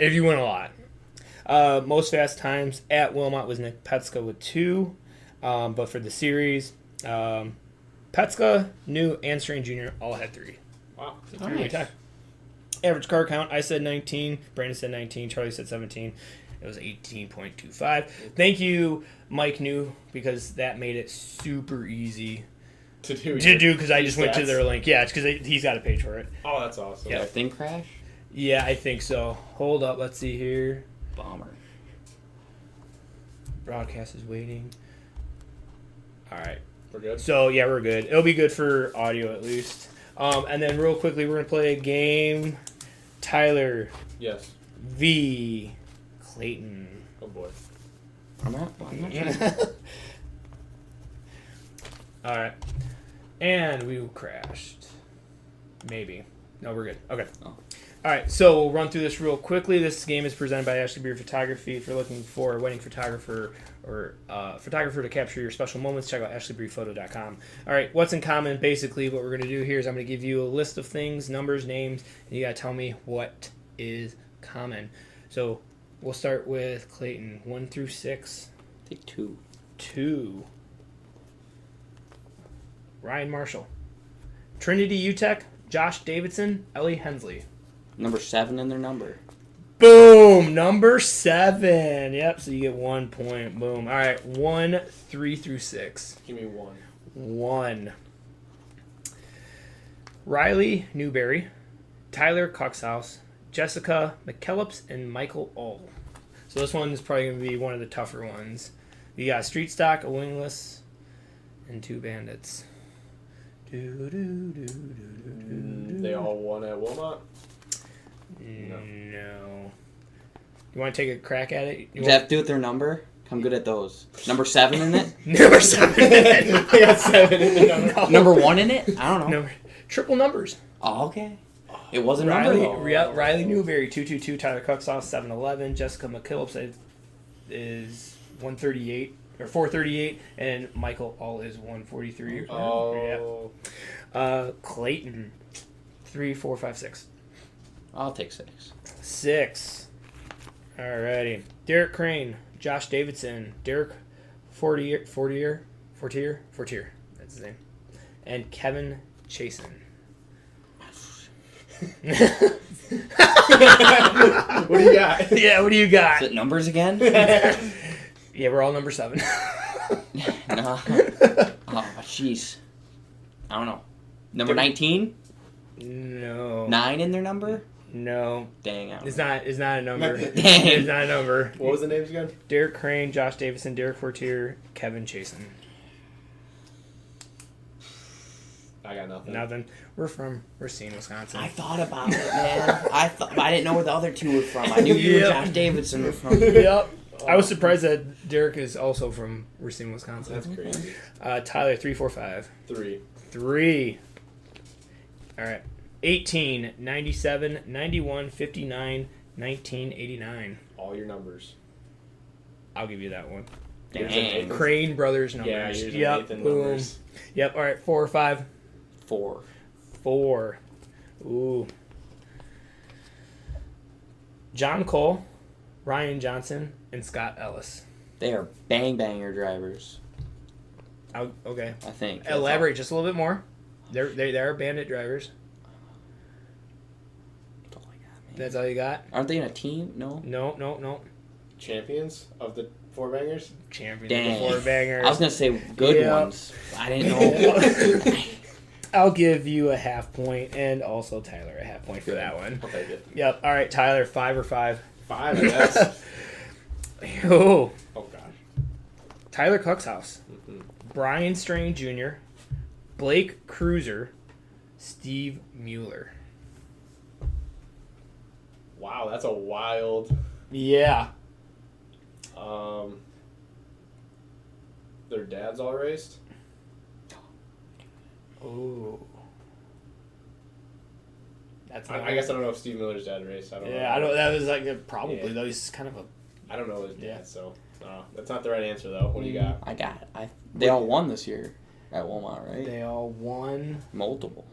A: Most fast times at Wilmot was Nick Petska with 2. But for the series, Petska, New, and Strain Jr. all had 3.
C: Wow.
B: Nice.
A: Average car count, I said 19. Brandon said 19. Charlie said 17. It was 18.25. Thank you, Mike New, because that made it super easy
C: To do
A: because I just went to their link. Yeah, it's because he's got a page for it.
C: Oh, that's awesome.
B: Did that thing crash?
A: Yeah, I think so. Hold up, let's see here.
B: Bomber.
A: Broadcast is waiting. All right.
C: We're good?
A: So, yeah, we're good. It'll be good for audio at least. And then real quickly, we're going to play a game. Tyler
C: Yes.
A: v. Clayton.
C: Oh, boy.
B: I'm not sure.
A: All right. And we crashed. Maybe. No, we're good. Okay.
B: Oh.
A: All right, so we'll run through this real quickly. This game is presented by Ashley Beer Photography. If you're looking for a wedding photographer or photographer to capture your special moments, check out ashleybeerphoto.com. All right, what's in common? Basically, what we're going to do here is I'm going to give you a list of things, numbers, names, and you got to tell me what is common. So we'll start with Clayton, 1 through 6.
B: Take 2.
A: 2. Ryan Marshall. Trinity UTEC, Josh Davidson, Ellie Hensley.
B: Number 7 in their number.
A: Boom! Number 7. Yep, so you get 1 point. Boom. All right, 1, 3 through 6.
C: Give me 1.
A: 1. Riley Newberry, Tyler Kuxhouse, Jessica McKellips, and Michael Ull. So this one is probably going to be one of the tougher ones. You got Street Stock, a Wingless, and 2 Bandits.
C: They all won at Wilmot?
A: No. You want to take a crack at it?
B: Does that have to do with their number? I'm good at those. Number 7 in it?
A: Number 7 in it.
C: They got 7 in the number.
A: No.
B: Number 1 in it? I don't know.
A: Triple numbers.
B: Oh, okay. It wasn't
A: Riley,
B: number.
A: Riley Newberry, 222. Tyler Kuxhouse, 711. Jessica McKillips is 138 or 438, and Michael Ull is 143.
C: Oh.
A: Yeah. Clayton, 3, 4, 5, 6.
B: I'll take 6.
A: 6. Alrighty. Derek Crane, Josh Davidson, Derek Fortier. That's his name. And Kevin Chasen.
C: What do you got?
A: Yeah, what do you got?
B: Is it numbers again?
A: Yeah, we're all number 7.
B: No. Oh, jeez. I don't know. Number 19?
A: No.
B: 9 in their number?
A: No.
B: Dang.
A: It's not a number.
B: Dang.
A: It's not a number.
C: What was the names again?
A: Derek Crane, Josh Davidson, Derek Fortier, Kevin Chasen.
C: I got nothing.
A: Nothing. We're from Racine, Wisconsin.
B: I thought about it, man. I didn't know where the other 2 were from. I knew you and Josh Davidson were from.
A: Yep. I was surprised that Derek is also from Racine, Wisconsin.
C: That's crazy.
A: Tyler, 3, 4, 5.
C: 3.
A: 3. All right. 18, 97, 91, 59, 1989.
C: All your numbers.
A: I'll give you that one.
B: Dang.
A: Crane Brothers numbers.
C: Yeah, yours are
A: Yep.
C: Nathan
A: Boom.
C: numbers.
A: Yep. All right. 4 or 5.
B: 4.
A: 4. Ooh. John Cole, Ryan Johnson, and Scott Ellis.
B: They are bang-banger drivers,
A: Okay.
B: I think.
A: Elaborate just a little bit more. They are bandit drivers.
B: That's all I got, man.
A: That's all you got?
B: Aren't they in a team? No?
A: No.
C: Champions of the 4-bangers?
A: Champion
B: Dang.
A: of the 4 bangers.
B: I was going to say good
A: Yep.
B: ones. I didn't know.
A: I'll give you a half point, and also Tyler a half point for that one.
C: I'll take it.
A: Yep. All right, Tyler, 5 or 5.
C: 5, I guess.
A: Oh.
C: Oh, gosh.
A: Tyler Kuxhouse,
C: Mm-hmm.
A: Brian Strain Jr., Blake Cruiser, Steve Mueller.
C: Wow, that's a wild.
A: Yeah.
C: Their dads all raced?
A: Oh. That's
C: I guess I don't know if Steve Miller's dad raced. I don't know.
A: Yeah, I don't. That was like probably
C: Yeah.
A: though. He's kind of a.
C: I don't know his dad,
A: Yeah.
C: so that's not the right answer though. What do you got?
B: I got it. They all won this year at Wilmot, right?
A: They all won
B: Multiple.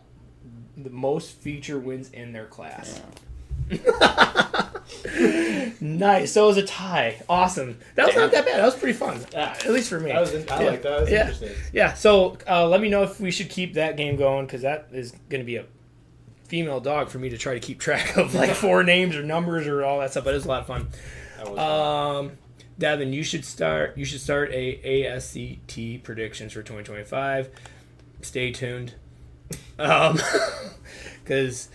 A: the most feature wins in their class.
B: Yeah.
A: Nice. So it was a tie. Awesome. That was not that bad. That was pretty fun. At least for me.
C: I like that. That was interesting.
A: Yeah. So let me know if we should keep that game going because that is going to be a female dog for me to try to keep track of like 4 names or numbers or all that stuff. But it was a lot of fun.
C: That was fun.
A: Devin, you should start a ASCT predictions for 2025. Stay tuned. Because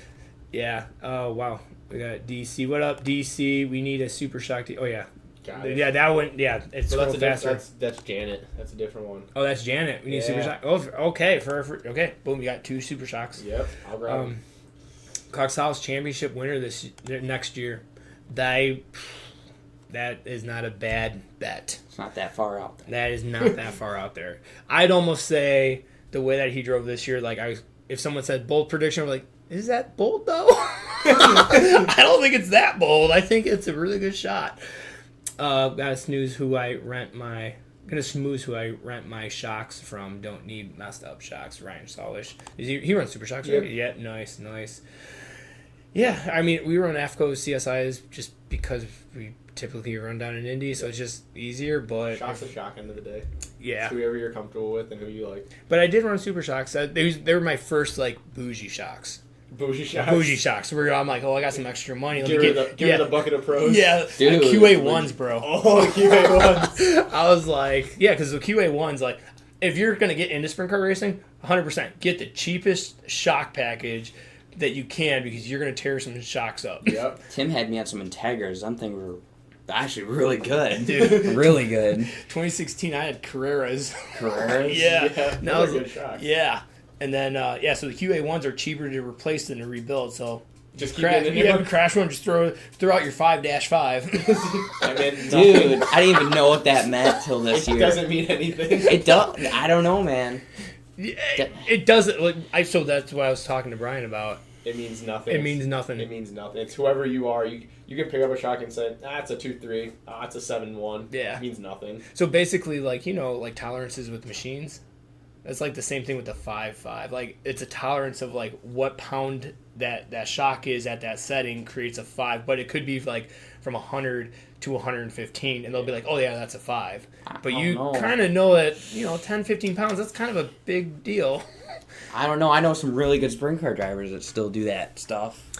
A: yeah. Oh wow. We got DC. What up, DC? We need a super shock. Oh yeah.
C: Got it.
A: Yeah, that one. Yeah, it's
C: So
A: so faster.
C: that's Janet. That's a different one.
A: Oh, that's Janet. We need super
C: Yeah.
A: shock. Oh, okay. Okay. Boom. We got 2 super shocks.
C: Yep, I'll grab them.
A: Cox House championship winner next year. That is not a bad bet.
B: It's not that far out there.
A: That is not that far out there. I'd almost say the way that he drove this year, like if someone said bold prediction, I'm like, is that bold though? I don't think it's that bold. I think it's a really good shot. Gotta snooze who I rent my shocks from. Don't need messed up shocks. Ryan Solish. He runs Super Shocks, right? Yeah, nice. Yeah, I mean, we run AFCO CSIs just because we typically run down in Indy, so it's just easier, but...
C: Shock's a shock end of the day.
A: Yeah.
C: It's whoever you're comfortable with and who you like.
A: But I did run Super Shocks. They were my first, like, bougie shocks.
C: Bougie shocks.
A: Where I'm like, I got some extra money.
C: Give her the bucket of pros.
A: Yeah,
B: dude.
A: QA1s, bro.
C: Oh, QA1s.
A: I was like, yeah, because the QA1s, like, if you're going to get into sprint car racing, 100%, get the cheapest shock package that you can because you're going to tear some shocks up.
C: Yep.
B: Tim had me on some Integras. I'm thinking we're actually really good.
A: Dude.
B: Really good.
A: 2016, I had Carreras.
B: Carreras?
A: Yeah.
C: Those are good shocks.
A: Yeah. And then, so the QA1s are cheaper to replace than to rebuild, so...
C: Just keep it in there.
A: Crash one, just throw out your 5-5.
C: I mean,
B: dude, I didn't even know what that meant till this year.
C: It doesn't mean anything.
B: It does. I don't know, man.
A: It doesn't. So that's what I was talking to Brian about.
C: It means nothing.
A: It means nothing.
C: It's whoever you are. You can pick up a shock and say, it's a 2.3. It's a 7.1.
A: Yeah.
C: It means nothing.
A: So basically, like tolerances with machines, it's like the same thing with the 5.5. Like, it's a tolerance of, like, what pound that shock is at that setting creates a 5. But it could be, like, from 100 to 115. And they'll be like, oh, yeah, that's a 5. But you kind of know that, 10, 15 pounds, that's kind of a big deal.
B: I don't know. I know some really good sprint car drivers that still do that stuff.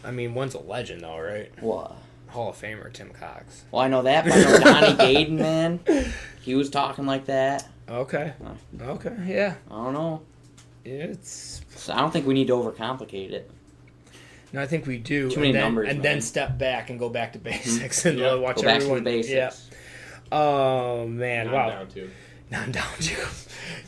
A: I mean, one's a legend, though, right?
B: What?
A: Hall of Famer Tim Cox.
B: Well, I know that, but I know Donnie Gaden, man. He was talking like that.
A: Okay, yeah.
B: I don't know. I don't think we need to overcomplicate it.
A: No, I think we do.
B: Too many numbers,
A: and then step back and go back to basics and watch
B: go back
A: everyone.
B: To the basics.
A: Yeah. Oh man!
C: Now
A: wow.
C: Now
A: I'm down to.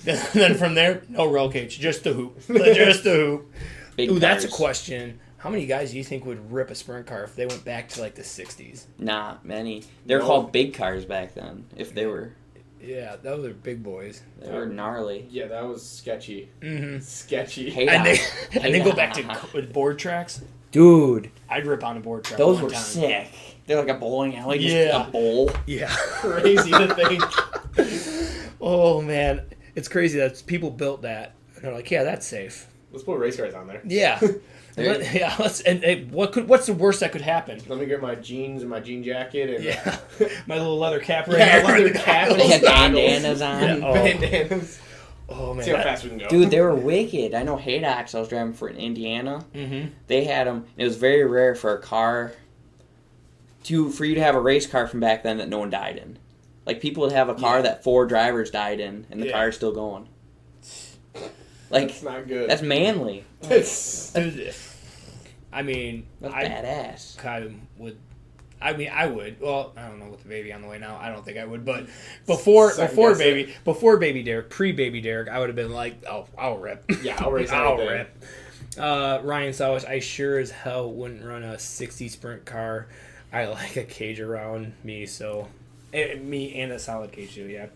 A: Then from there, no roll cage, just the hoop, just the hoop.
B: Big
A: Ooh,
B: cars.
A: that's a question. How many guys do you think would rip a sprint car if they went back to like the '60s?
B: Not many. They were called big cars back then. If they were.
A: Yeah, those are big boys.
B: They were gnarly.
C: Yeah, that was sketchy.
A: Mm-hmm.
C: Sketchy.
A: And they go back to with board tracks.
B: Dude,
A: I'd rip on a board track.
B: those were sick. They're like a bowling alley, just a bowl.
A: Yeah.
C: Crazy to think.
A: Oh man, it's crazy that people built that. And they're like, yeah, that's safe.
C: Let's put race cars on there.
A: Yeah. What's the worst that could happen?
C: Let me get my jeans and my jean jacket and
A: my little leather cap.
C: Right now. Leather cap.
B: They had bandanas on.
A: Yeah.
C: Bandanas.
A: Oh man,
C: see how fast we can go.
B: Dude, they were wicked. I know Haydock's. I was driving for Indiana.
A: Mm-hmm.
B: They had them. It was very rare for a car for you to have a race car from back then that no one died in. Like people would have a car that 4 drivers died in, and the car's still going. Like
C: that's not good.
B: That's manly.
A: I mean,
B: that's badass.
A: I would. Well, I don't know with the baby on the way now. I don't think I would. But before baby Derek, pre-baby Derek, I would have been like, oh, I'll rip.
C: Yeah, I'll race.
A: I'll rip. Ryan Sawish, I sure as hell wouldn't run a 60 sprint car. I like a cage around me, so me and a solid cage too. Yeah.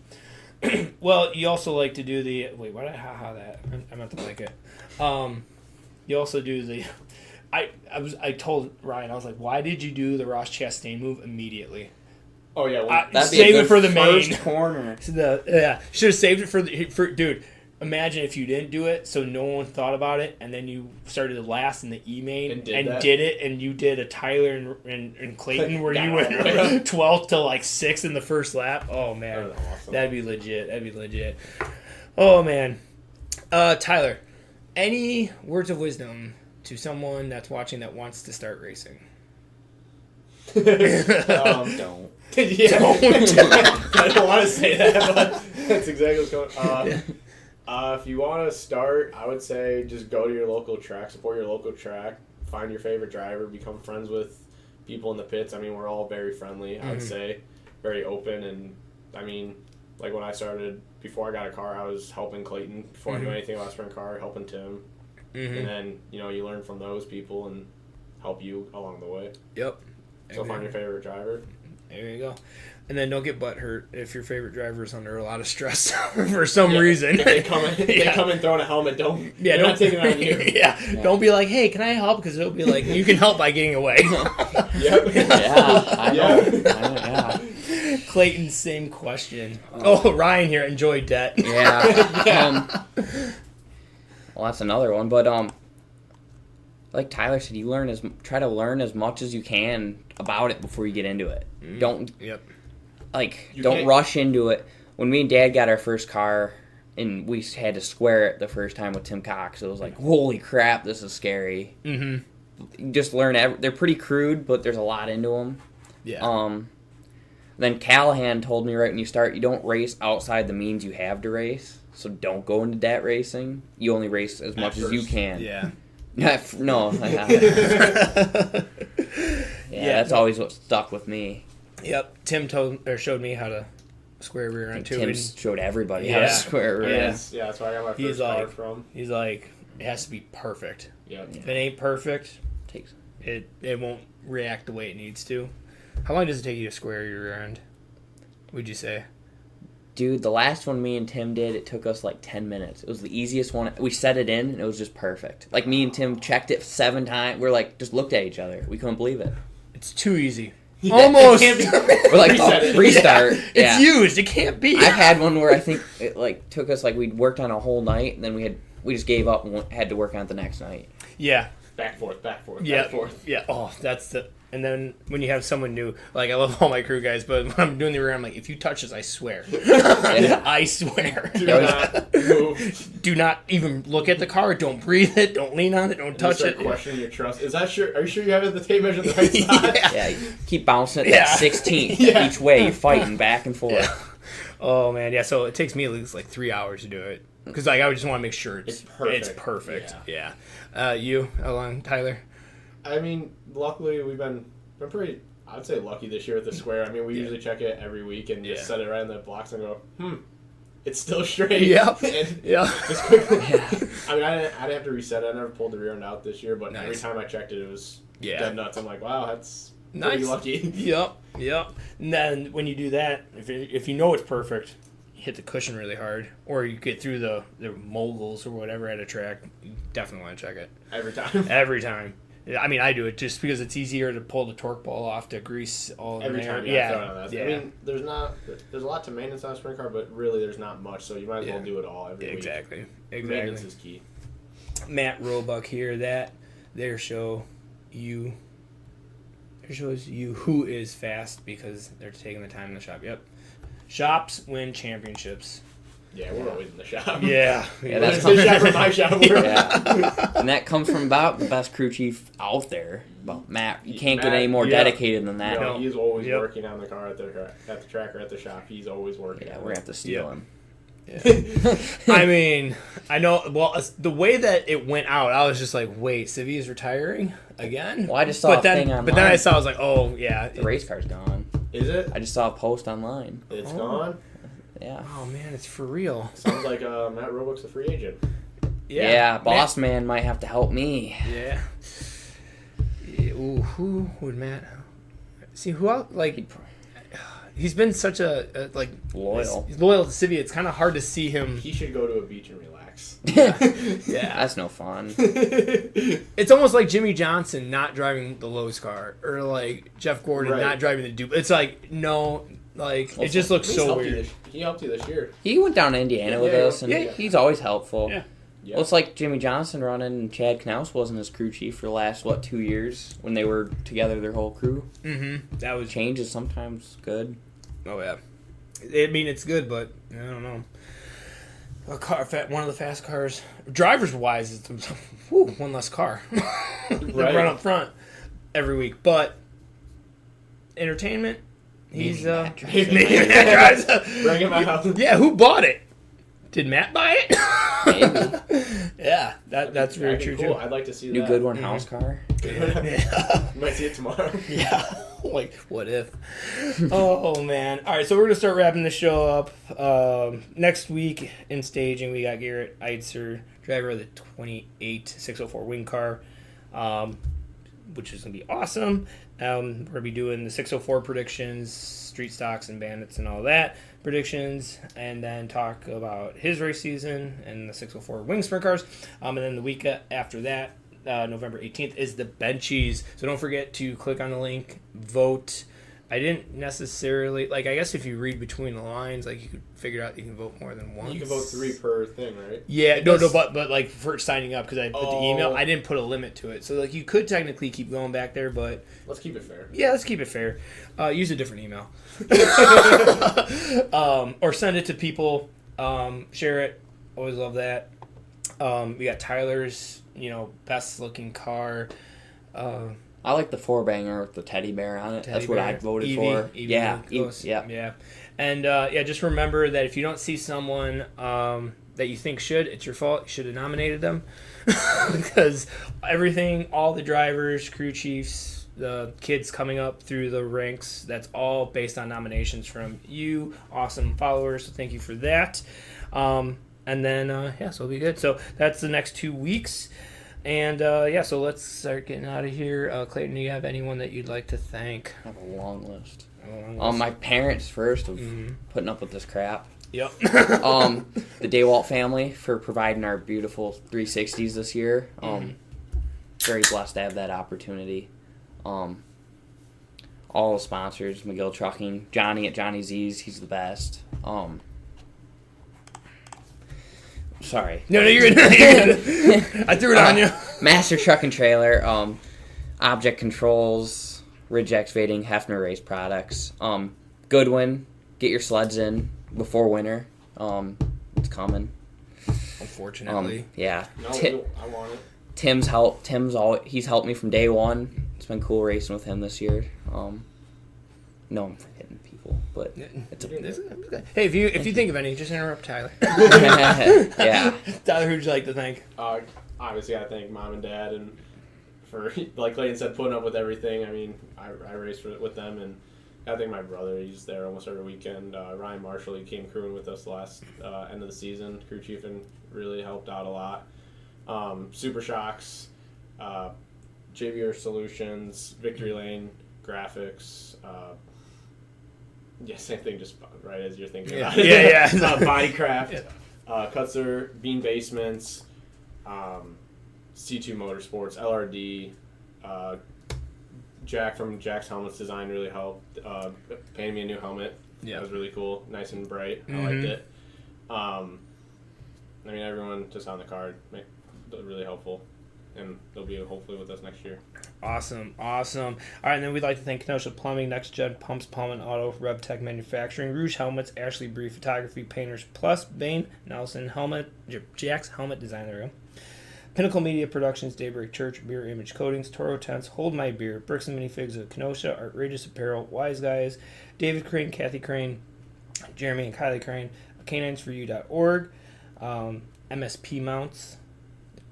A: Well, you also like to do the how that I meant to like it. You also do the. I told Ryan, I was like, why did you do the Ross Chastain move immediately?
C: Oh yeah,
A: save it for the main
B: corner.
A: Should have saved it for dude. Imagine if you didn't do it, so no one thought about it, and then you started last in the E main and did it, and you did a Tyler and Clayton where you went 12th to like 6th in the first lap. Oh man,
C: that was awesome.
A: That'd be legit. Oh man, Tyler, any words of wisdom to someone that's watching that wants to start racing?
B: Don't.
C: Yeah. I don't want to say that, but that's exactly what's going on. If you want to start, I would say just go to your local track, support your local track, find your favorite driver, become friends with people in the pits. I mean, we're all very friendly, I would say, very open. And, I mean, like when I started, before I got a car, I was helping Clayton. Before I knew anything about sprint car, helping Tim. And then, you learn from those people and help you along the way.
A: Yep.
C: So find your favorite driver.
A: There you go. And then don't get butthurt if your favorite driver is under a lot of stress for some reason.
C: If they come in throwing a helmet, don't take it on you.
A: Don't be like, hey, can I help? Because it'll be like, you can help by getting away.
C: Yep.
B: Yeah, I know. Yeah.
A: Clayton, same question. Oh, Ryan here, enjoy debt.
B: Yeah. Well, that's another one, but like Tyler said, try to learn as much as you can about it before you get into it. Don't rush into it. When me and Dad got our first car and we had to square it the first time with Tim Cox, it was like, holy crap, this is scary. Mm-hmm. Just learn. They're pretty crude, but there's a lot into them.
A: Yeah.
B: Then Callahan told me right when you start, you don't race outside the means you have to race. So don't go into debt racing. You only race as much as you can.
A: Yeah.
B: No. That's always what stuck with me.
A: Yep. Tim showed me how to square rear end too.
B: Tim showed everybody how to square rear end.
C: Yeah, that's where I got my first car from.
A: He's like, it has to be perfect.
C: Yep.
A: If it ain't perfect, it won't react the way it needs to. How long does it take you to square your rear end, would you say?
B: Dude, the last one me and Tim did, it took us like 10 minutes. It was the easiest one. We set it in, and it was just perfect. Like, me and Tim checked it 7 times. We're like, just looked at each other. We couldn't believe it.
A: It's too eady. Almost.
B: We're like, restart. Yeah.
A: It's used. It can't be.
B: I've had one where I think it like took us, like, we'd worked on a whole night, and then we just gave up and had to work on it the next night.
A: Yeah.
C: Back, forth.
A: Yeah. Oh, that's the... And then when you have someone new, like I love all my crew guys, but when I'm doing the rear, I'm like, if you touch this, I swear. I swear.
C: Do not move.
A: Do not even look at the car. Don't breathe it. Don't lean on it. Don't touch it.
C: Questioning your trust. Is that sure? Are you sure you have the tape measure the right side?
B: Yeah. You keep bouncing it 16 each way. You're fighting back and forth.
A: Yeah. Oh, man. Yeah, so it takes me at least like 3 hours to do it. Because like, I would just want to make sure it's perfect. Yeah. You, how long, Tyler?
C: I mean, luckily we've been pretty, I'd say, lucky this year with the square. I mean, we usually check it every week and just set it right in the blocks and go, it's still straight.
A: Yep.
C: And just quickly. I mean, I didn't have to reset it. I never pulled the rear end out this year, but every time I checked it, it was dead nuts. I'm like, wow, that's pretty lucky.
A: Yep. And then when you do that, if you know it's perfect, you hit the cushion really hard, or you get through the moguls or whatever at a track, you definitely want to check it. Every time. I mean, I do it just because it's easier to pull the torque ball off to grease all
C: every time.
A: Yeah.
C: I mean, there's a lot to maintenance on a sprint car, but really there's not much, so you might as well do it all every week.
A: Exactly.
C: Maintenance is key.
A: Matt Roebuck here. There shows you who is fast because they're taking the time in the shop. Yep. Shops win championships.
C: Yeah, we're always in the shop.
A: Yeah,
C: that's the shop or my shop.
B: And that comes from about the best crew chief out there. Well, Matt, you can't get any more dedicated than that.
C: No, he's always working on the car at the track or at the shop. He's always working.
B: Yeah, we're gonna have to steal him.
A: Yeah. I mean, I know. Well, the way that it went out, I was just like, "Wait, Civi is retiring again?"
B: Well, I just saw a thing online.
A: But then I saw, I was like, "Oh yeah,
B: the race car's gone."
C: Is it?
B: I just saw a post online.
C: It's gone.
B: Yeah.
A: Oh man, it's for real.
C: Sounds like Matt Roebuck's a free agent.
B: Yeah, boss man might have to help me.
A: Yeah. Ooh, who would Matt? See who else? Like, he's been such a
B: loyal.
A: He's loyal to Civi. It's kind of hard to see him.
C: He should go to a beach and relax.
B: Yeah, that's no fun.
A: It's almost like Jimmy Johnson not driving the Lowe's car, or like Jeff Gordon not driving the Duke. It's like no. Like, it just looks so weird.
C: He helped you this year.
B: He went down to Indiana with us, and he's always helpful.
A: Yeah.
B: Well, it's like Jimmy Johnson running, and Chad Knaus wasn't his crew chief for the last, 2 years when they were together, their whole crew.
A: Mm-hmm. That was
B: change is sometimes good.
A: Oh, yeah. I mean, it's good, but I don't know. One of the fast cars, drivers-wise, it's one less car. Run up front every week. But entertainment... He's
C: Bring him out.
A: Yeah, who bought it? Did Matt buy it?
B: Maybe.
A: Yeah, that's very true
C: cool.
A: too.
C: I'd like to see
B: New
C: that.
B: Goodwin house car.
A: Yeah.
C: You might see it tomorrow.
A: Yeah. Like, what if? Oh man. All right, so we're gonna start wrapping the show up. Next week in staging, we got Garrett Eitzer, driver of the 28 604 wing car. which is going to be awesome. We're going to be doing the 604 predictions, street stocks and bandits and all that predictions, and then talk about his race season and the 604 wing sprint cars. And then the week after that, November 18th, is the Benchies. So don't forget to click on the link, vote. I didn't necessarily, like, I guess if you read between the lines, like, you could figure out you can vote more than once.
C: You can vote 3 per thing, right?
A: Yeah, no, but like, for signing up, because I put the email, I didn't put a limit to it. So, like, you could technically keep going back there, but...
C: Let's keep it fair.
A: Yeah, let's keep it fair. Use a different email. Or send it to people. Share it. Always love that. We got Tyler's, best-looking car.
B: I like the 4-banger with the teddy bear on it. That's what I voted for. Yeah. And just remember that if you don't see someone that you think should, it's your fault. You should have nominated them. Because all the drivers, crew chiefs, the kids coming up through the ranks, that's all based on nominations from you, awesome followers. So thank you for that. And then, so it'll be good. So that's the next 2 weeks. And, so let's start getting out of here. Clayton, do you have anyone that you'd like to thank? I have a long list. My parents first of putting up with this crap.
A: Yep.
B: The DeWalt family for providing our beautiful 360s this year. Very blessed to have that opportunity. All the sponsors, McGill Trucking, Johnny at Johnny Z's, he's the best. Sorry.
A: No, you're good. I threw it on you.
B: Master Truck and Trailer, Object Controls, Ridge Excavating, Hefner Race Products, Goodwin, get your sleds in before winter. It's coming.
A: Unfortunately.
B: Yeah.
C: No, I want it.
B: He's helped me from day one. It's been cool racing with him this year. No, I'm forgetting people, but it's
A: hey, if you think of any, just interrupt Tyler.
B: Yeah.
A: Tyler, who'd you like to thank?
C: Obviously, I thank Mom and Dad, and for, like Clayton said, putting up with everything. I mean, I raced with them, and I think my brother, he's there almost every weekend. Ryan Marshall, he came crewing with us last end of the season, crew chief, and really helped out a lot. Super Shocks, JBR Solutions, Victory Lane Graphics. Same thing, just right as you're thinking about it.
A: Yeah.
C: Bodycraft, Kutzer, Bean Basements, C2 Motorsports, LRD, Jack from Jack's Helmets Design really helped. Painted me a new helmet.
A: Yeah.
C: That was really cool. Nice and bright. I liked it. Everyone just on the card, really helpful. And they'll be hopefully with us next year.
A: Awesome. All right, and then we'd like to thank Kenosha Plumbing, Next Gen Pumps, Pullman Auto, RevTech Manufacturing, Rouge Helmets, Ashley Bree Photography, Painters Plus, Bain, Nelson Helmet, Jack's Helmet Design, there we go. Pinnacle Media Productions, Daybreak Church, Beer Image Coatings, Toro Tents, Hold My Beer, Bricks and Minifigs of Kenosha, Outrageous Apparel, Wise Guys, David Crane, Kathy Crane, Jeremy and Kylie Crane, caninesforyou.org, MSP Mounts,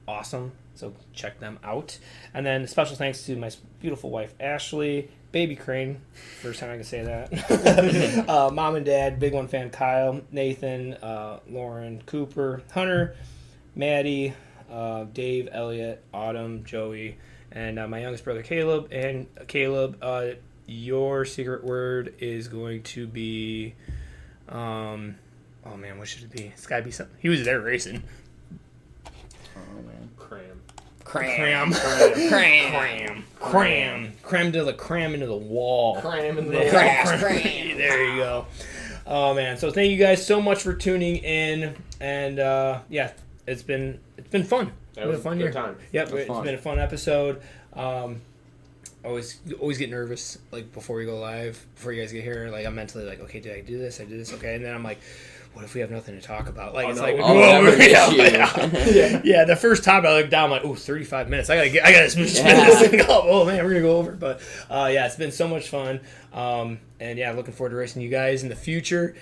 A: awesome. So check them out. And then special thanks to my beautiful wife, Ashley, Baby Crane, first time I can say that, Mom and Dad, Big One fan Kyle, Nathan, Lauren, Cooper, Hunter, Maddie, Dave, Elliot, Autumn, Joey, and my youngest brother, Caleb. And Caleb, your secret word is going to be, what should it be? It's got to be something. He was there racing.
B: Oh, man.
A: Cram to the cram into the wall.
C: Cram into the
A: cram. There you go. Oh man, so thank you guys so much for tuning in, and it's been fun. It's been a fun year.
C: Time.
A: Yep, it's been a fun episode. Always get nervous like before we go live, before you guys get here. Like I'm mentally like, okay, did I do this? Okay, and then I'm like, what if we have nothing to talk about? Like the first time I looked down, I'm like, 35 minutes. I gotta spin this thing up. Oh man, we're gonna go over. But it's been so much fun. Looking forward to racing you guys in the future.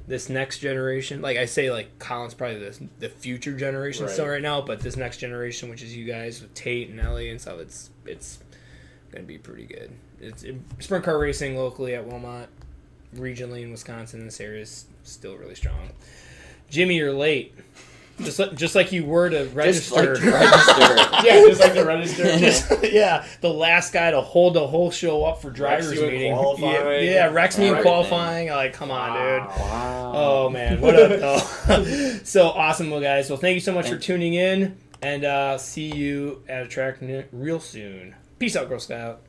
A: This next generation, like I say, like Colin's probably the future generation still right now, but this next generation, which is you guys with Tate and Ellie and stuff, it's gonna be pretty good. It's sprint car racing locally at Wilmot. Regionally in Wisconsin, this area is still really strong. Jimmy, you're late. Just like you were to
B: Just like
A: register.
B: to register.
C: Yeah, just like the register.
A: Yeah, the last guy to hold the whole show up for drivers
C: you in
A: meeting.
C: qualifying.
A: Yeah, Rex me in
C: Everything.
A: qualifying. Like, come on, dude.
B: Wow.
A: Oh man, what up, though? So awesome, well, guys. Well, thank you so much for tuning in, and see you at a track real soon. Peace out, Girl Scout.